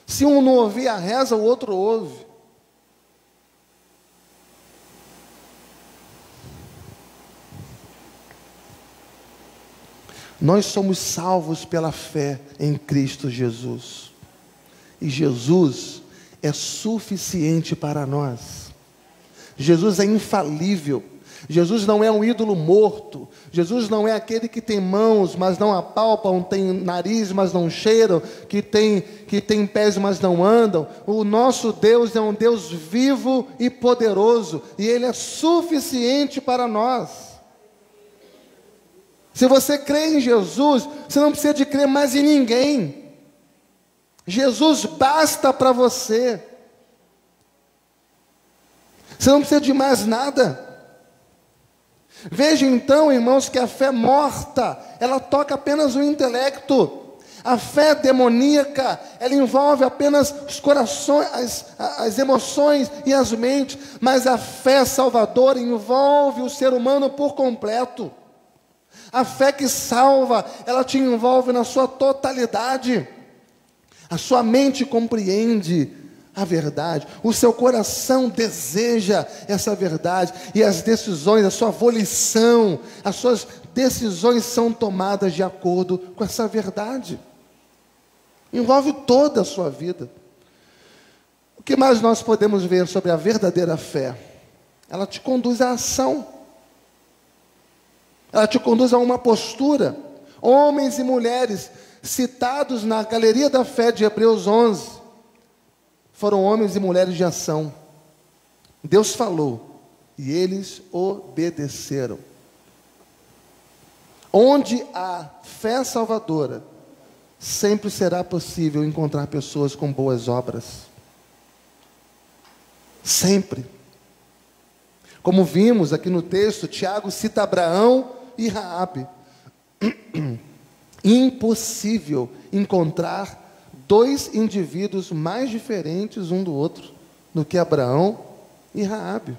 Se um não ouvir a reza, o outro ouve. Nós somos salvos pela fé em Cristo Jesus. E Jesus é suficiente para nós. Jesus é infalível. Jesus não é um ídolo morto. Jesus não é aquele que tem mãos, mas não apalpam, tem nariz, mas não cheiram, que tem pés, mas não andam. O nosso Deus é um Deus vivo e poderoso, e Ele é suficiente para nós. Se você crê em Jesus, você não precisa de crer mais em ninguém. Jesus basta para você. Você não precisa de mais nada. Veja então, irmãos, que a fé morta, ela toca apenas o intelecto. A fé demoníaca, ela envolve apenas os corações, as emoções e as mentes. Mas a fé salvadora envolve o ser humano por completo. A fé que salva, ela te envolve na sua totalidade. A sua mente compreende a verdade, o seu coração deseja essa verdade, e as decisões, a sua volição, as suas decisões são tomadas de acordo com essa verdade. Envolve toda a sua vida. O que mais nós podemos ver sobre a verdadeira fé? Ela te conduz à ação. Ela te conduz a uma postura. Homens e mulheres citados na galeria da fé de Hebreus 11, foram homens e mulheres de ação. Deus falou e eles obedeceram. Onde há fé salvadora, sempre será possível encontrar pessoas com boas obras. Sempre. Como vimos aqui no texto, Tiago cita Abraão e Raabe. Impossível encontrar dois indivíduos mais diferentes um do outro do que Abraão e Raabe.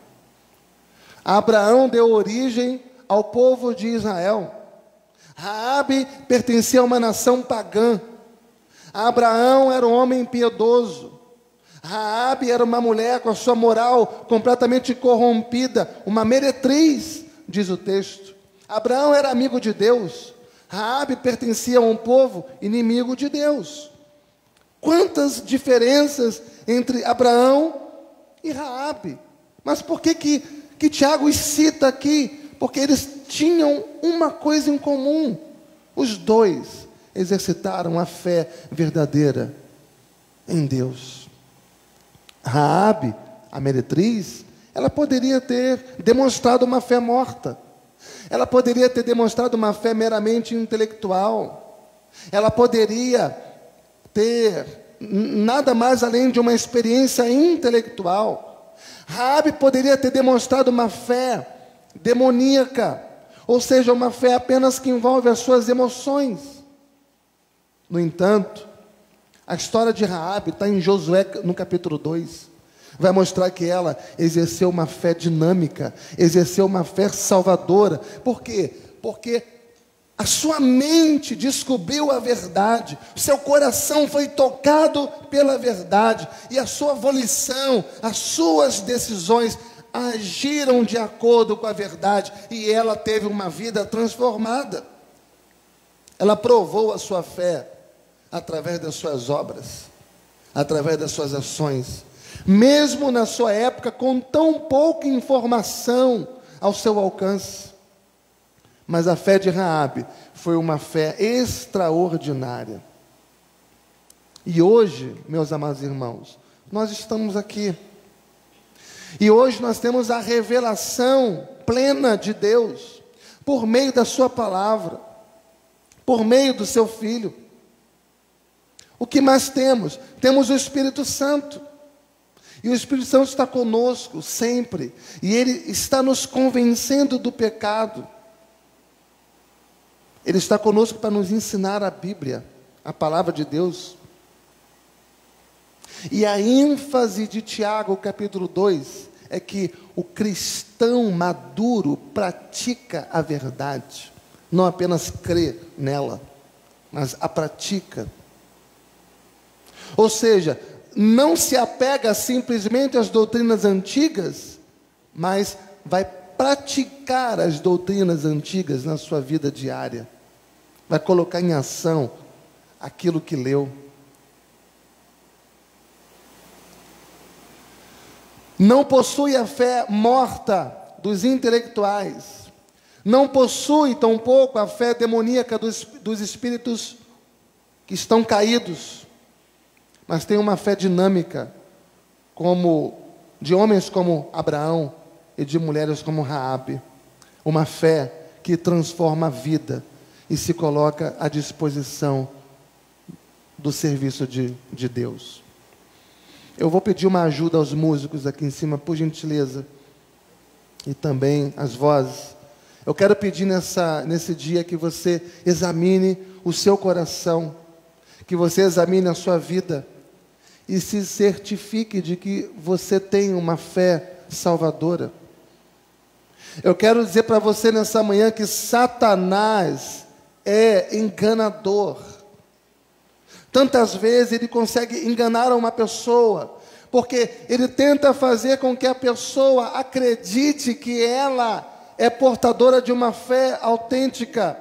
Abraão deu origem ao povo de Israel. Raabe pertencia a uma nação pagã. Abraão era um homem piedoso. Raabe era uma mulher com a sua moral completamente corrompida, uma meretriz, diz o texto. Abraão era amigo de Deus. Raabe pertencia a um povo inimigo de Deus. Quantas diferenças entre Abraão e Raabe. Mas por que Tiago os cita aqui? Porque eles tinham uma coisa em comum. Os dois exercitaram a fé verdadeira em Deus. Raabe, a meretriz, ela poderia ter demonstrado uma fé morta. Ela poderia ter demonstrado uma fé meramente intelectual. Ela poderia ter nada mais além de uma experiência intelectual. Raabe poderia ter demonstrado uma fé demoníaca, ou seja, uma fé apenas que envolve as suas emoções. No entanto, a história de Raabe está em Josué no capítulo 2. Vai mostrar que ela exerceu uma fé dinâmica, exerceu uma fé salvadora. Por quê? Porque a sua mente descobriu a verdade, o seu coração foi tocado pela verdade, e a sua volição, as suas decisões agiram de acordo com a verdade, e ela teve uma vida transformada. Ela provou a sua fé através das suas obras, através das suas ações, mesmo na sua época com tão pouca informação ao seu alcance. Mas a fé de Raabe foi uma fé extraordinária. E hoje, meus amados irmãos, nós estamos aqui. E hoje nós temos a revelação plena de Deus, por meio da sua palavra, por meio do seu Filho. O que mais temos? Temos o Espírito Santo. E o Espírito Santo está conosco sempre. E Ele está nos convencendo do pecado. Ele está conosco para nos ensinar a Bíblia, a palavra de Deus. E a ênfase de Tiago, capítulo 2, é que o cristão maduro pratica a verdade. Não apenas crê nela, mas a pratica. Ou seja, não se apega simplesmente às doutrinas antigas, mas vai praticar as doutrinas antigas na sua vida diária. Vai colocar em ação aquilo que leu. Não possui a fé morta dos intelectuais. Não possui, tampouco, a fé demoníaca dos espíritos que estão caídos. Mas tem uma fé dinâmica, de homens como Abraão e de mulheres como Raabe. Uma fé que transforma a vida e se coloca à disposição do serviço de Deus. Eu vou pedir uma ajuda aos músicos aqui em cima, por gentileza, e também as vozes. Eu quero pedir nesse dia que você examine o seu coração, que você examine a sua vida e se certifique de que você tem uma fé salvadora. Eu quero dizer para você nessa manhã que Satanás é enganador. Tantas vezes ele consegue enganar uma pessoa, porque ele tenta fazer com que a pessoa acredite que ela é portadora de uma fé autêntica.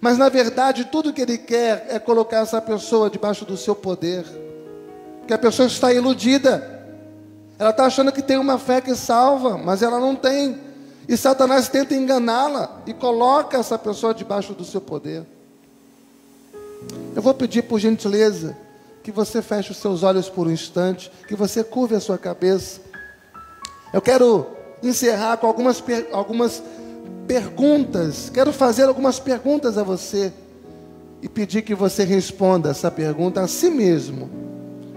Mas na verdade tudo que ele quer é colocar essa pessoa debaixo do seu poder. Porque a pessoa está iludida. Ela está achando que tem uma fé que salva, mas ela não tem. E Satanás tenta enganá-la e coloca essa pessoa debaixo do seu poder. Eu vou pedir por gentileza que você feche os seus olhos por um instante, que você curve a sua cabeça. Eu quero encerrar com algumas perguntas. Quero fazer algumas perguntas a você e pedir que você responda essa pergunta a si mesmo,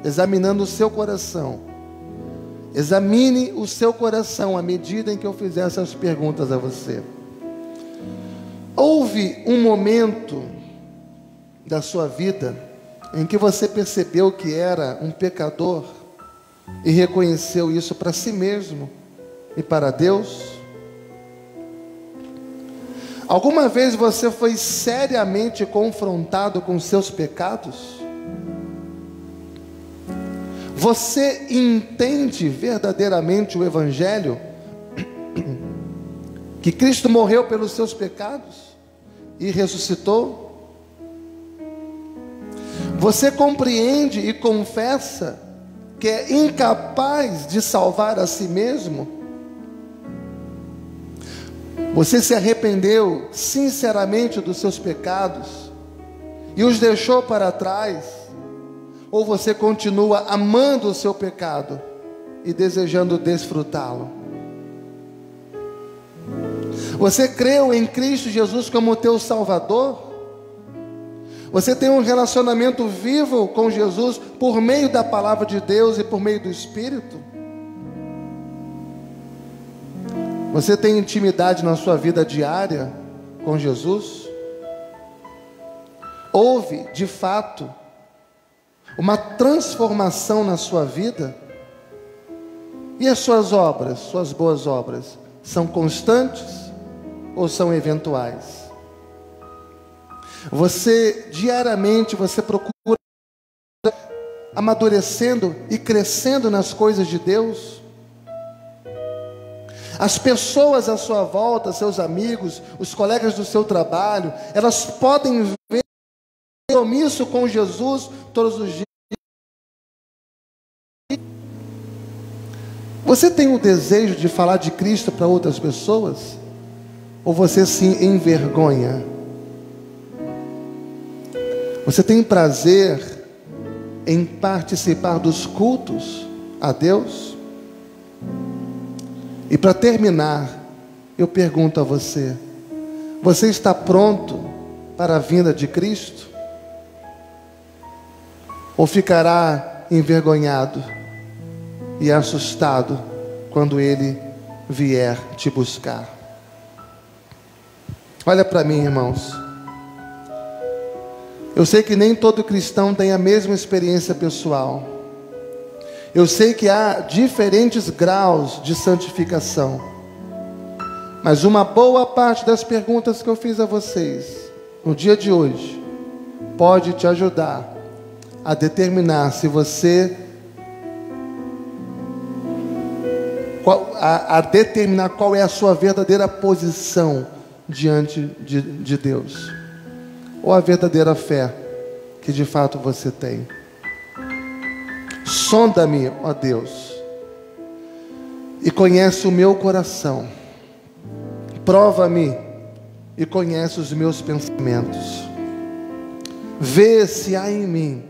examinando o seu coração. Examine o seu coração à medida em que eu fizer essas perguntas a você. Houve um momento da sua vida em que você percebeu que era um pecador e reconheceu isso para si mesmo e para Deus? Alguma vez você foi seriamente confrontado com seus pecados? Você entende verdadeiramente o Evangelho? Que Cristo morreu pelos seus pecados e ressuscitou? Você compreende e confessa que é incapaz de salvar a si mesmo? Você se arrependeu sinceramente dos seus pecados e os deixou para trás? Ou você continua amando o seu pecado e desejando desfrutá-lo? Você creu em Cristo Jesus como teu Salvador? Você tem um relacionamento vivo com Jesus por meio da palavra de Deus e por meio do Espírito? Você tem intimidade na sua vida diária com Jesus? Houve, de fato, uma transformação na sua vida? E as suas obras, suas boas obras, são constantes ou são eventuais? Diariamente você procura amadurecendo e crescendo nas coisas de Deus? As pessoas à sua volta, seus amigos, os colegas do seu trabalho, elas podem ver o compromisso com Jesus todos os dias. Você tem o desejo de falar de Cristo para outras pessoas? Ou você se envergonha? Você tem prazer em participar dos cultos a Deus? E para terminar, eu pergunto a você: você está pronto para a vinda de Cristo? Ou ficará envergonhado e assustado quando Ele vier te buscar? Olha para mim, irmãos. Eu sei que nem todo cristão tem a mesma experiência pessoal. Eu sei que há diferentes graus de santificação. Mas uma boa parte das perguntas que eu fiz a vocês no dia de hoje pode te ajudar a determinar se você determinar qual é a sua verdadeira posição diante de Deus, ou a verdadeira fé que de fato você tem. Sonda-me, ó Deus, e conhece o meu coração. Prova-me e conhece os meus pensamentos. Vê se há em mim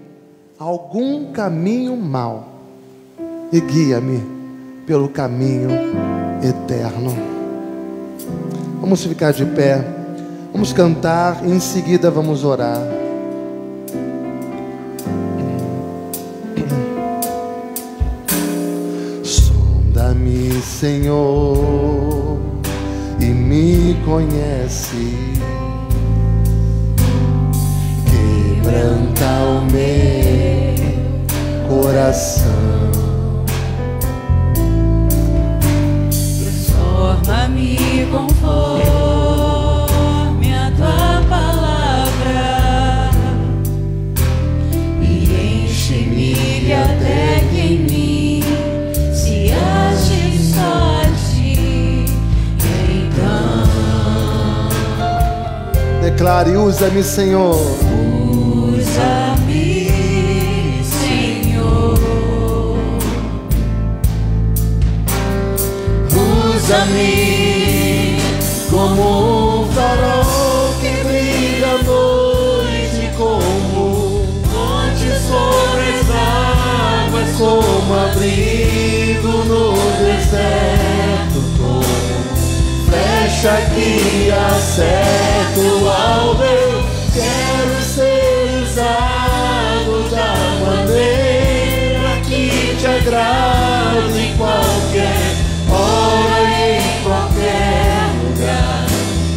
algum caminho mau e guia-me pelo caminho eterno. Vamos ficar de pé, vamos cantar e em seguida vamos orar. Senhor, e me conhece. Quebranta o meu coração. Transforma-me conforme a tua palavra e enche-me até que em mim se ache só a ti. Então declare: usa-me, Senhor. Usa-me, Senhor. Usa-me Como um farol que brilha à noite, como fonte sobre as águas, como abrigo no deserto, como flecha que acerta o alvo. Quero ser usado da maneira que te agrada, em qualquer hora e em qualquer lugar.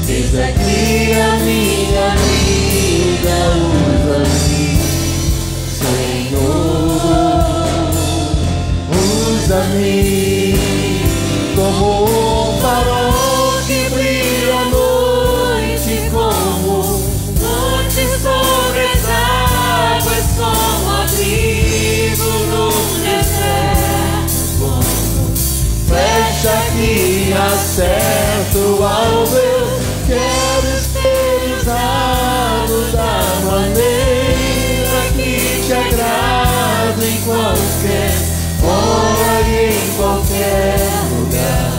Eis aqui a minha vida, usa-me, Senhor. Usa-me como um farol que brilha à noite, como fonte sobre as águas, como abrigo no deserto, flecha que acerta o alvo. Eu quero ser usado da maneira que te agrada, em qualquer hora e em qualquer lugar.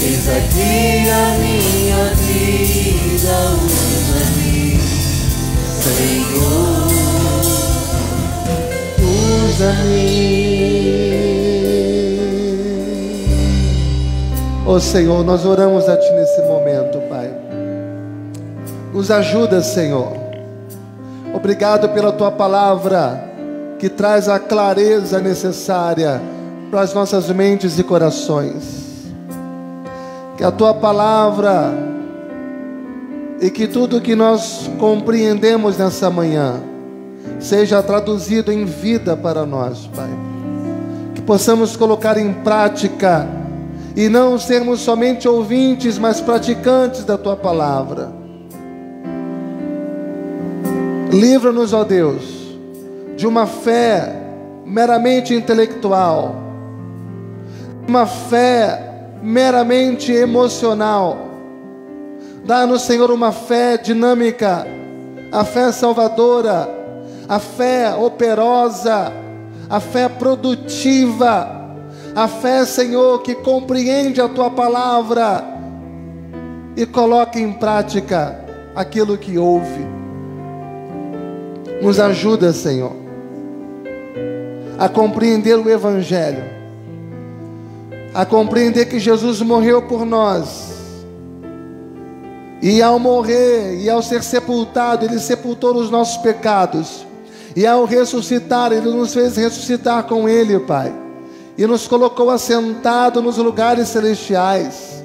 Eis aqui a minha vida, usa-me, Senhor, usa-me. Ó Senhor, nós oramos a Ti nesse momento, Pai. Nos ajuda, Senhor. Obrigado pela Tua palavra, que traz a clareza necessária para as nossas mentes e corações. Que a Tua palavra e que tudo que nós compreendemos nessa manhã seja traduzido em vida para nós, Pai. Que possamos colocar em prática e não sermos somente ouvintes, mas praticantes da Tua palavra. Livra-nos, ó Deus, de uma fé meramente intelectual, uma fé meramente emocional. Dá-nos, Senhor, uma fé dinâmica, a fé salvadora, a fé operosa, a fé produtiva, a fé, Senhor, que compreende a Tua palavra e coloca em prática aquilo que ouve. Nos ajuda, Senhor, a compreender o Evangelho, a compreender que Jesus morreu por nós, e ao morrer e ao ser sepultado, Ele sepultou os nossos pecados, e ao ressuscitar, Ele nos fez ressuscitar com Ele, Pai, e nos colocou assentado nos lugares celestiais.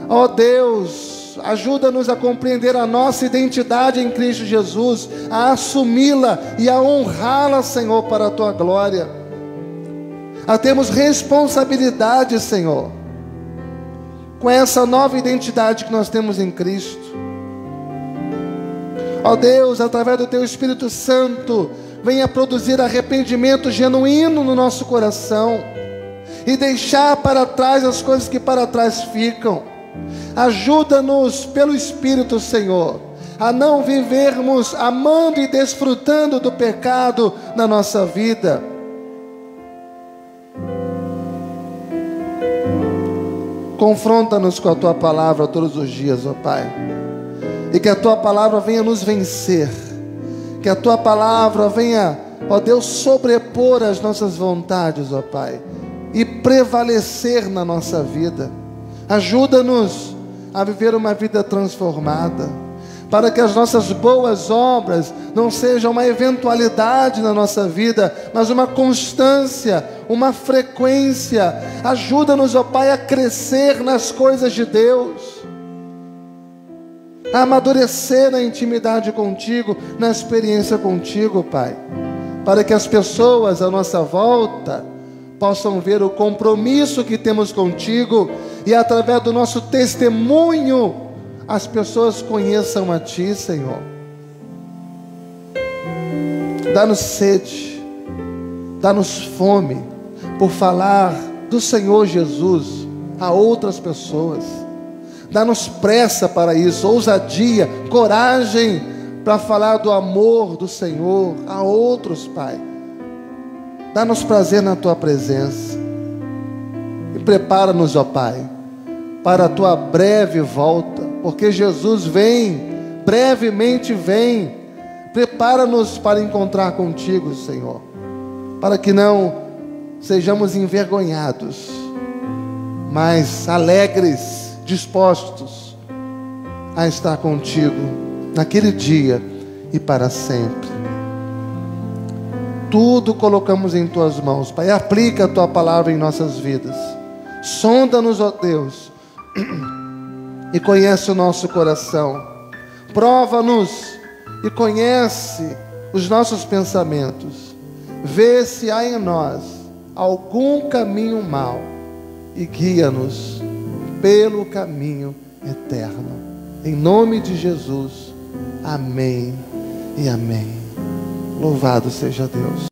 Ó Deus, ajuda-nos a compreender a nossa identidade em Cristo Jesus, a assumi-la e a honrá-la, Senhor, para a Tua glória. A termos responsabilidade, Senhor, com essa nova identidade que nós temos em Cristo. Ó Deus, através do Teu Espírito Santo, venha produzir arrependimento genuíno no nosso coração e deixar para trás as coisas que para trás ficam. Ajuda-nos pelo Espírito, Senhor, a não vivermos amando e desfrutando do pecado na nossa vida. Confronta-nos com a Tua palavra todos os dias, ó Pai, e que a Tua palavra venha nos vencer, que a Tua palavra venha, ó Deus, sobrepor as nossas vontades, ó Pai, e prevalecer na nossa vida. Ajuda-nos a viver uma vida transformada. para que as nossas boas obras não sejam uma eventualidade na nossa vida, mas uma constância, uma frequência. Ajuda-nos, ó Pai, a crescer nas coisas de Deus, a amadurecer na intimidade contigo, na experiência contigo, Pai, para que as pessoas à nossa volta possam ver o compromisso que temos contigo e através do nosso testemunho as pessoas conheçam a Ti, Senhor. Dá-nos sede, dá-nos fome por falar do Senhor Jesus a outras pessoas. Dá-nos pressa para isso, ousadia, coragem para falar do amor do Senhor a outros, Pai. Dá-nos prazer na Tua presença e prepara-nos, ó Pai, para a Tua breve volta, porque Jesus vem, brevemente vem. Prepara-nos para encontrar contigo, Senhor, para que não sejamos envergonhados, mas alegres, dispostos a estar contigo naquele dia e para sempre. Tudo colocamos em Tuas mãos, Pai. Aplica a Tua palavra em nossas vidas. Sonda-nos, ó Deus, e conhece o nosso coração. Prova-nos e conhece os nossos pensamentos. Vê se há em nós algum caminho mau e guia-nos pelo caminho eterno. Em nome de Jesus. Amém e amém. Louvado seja Deus.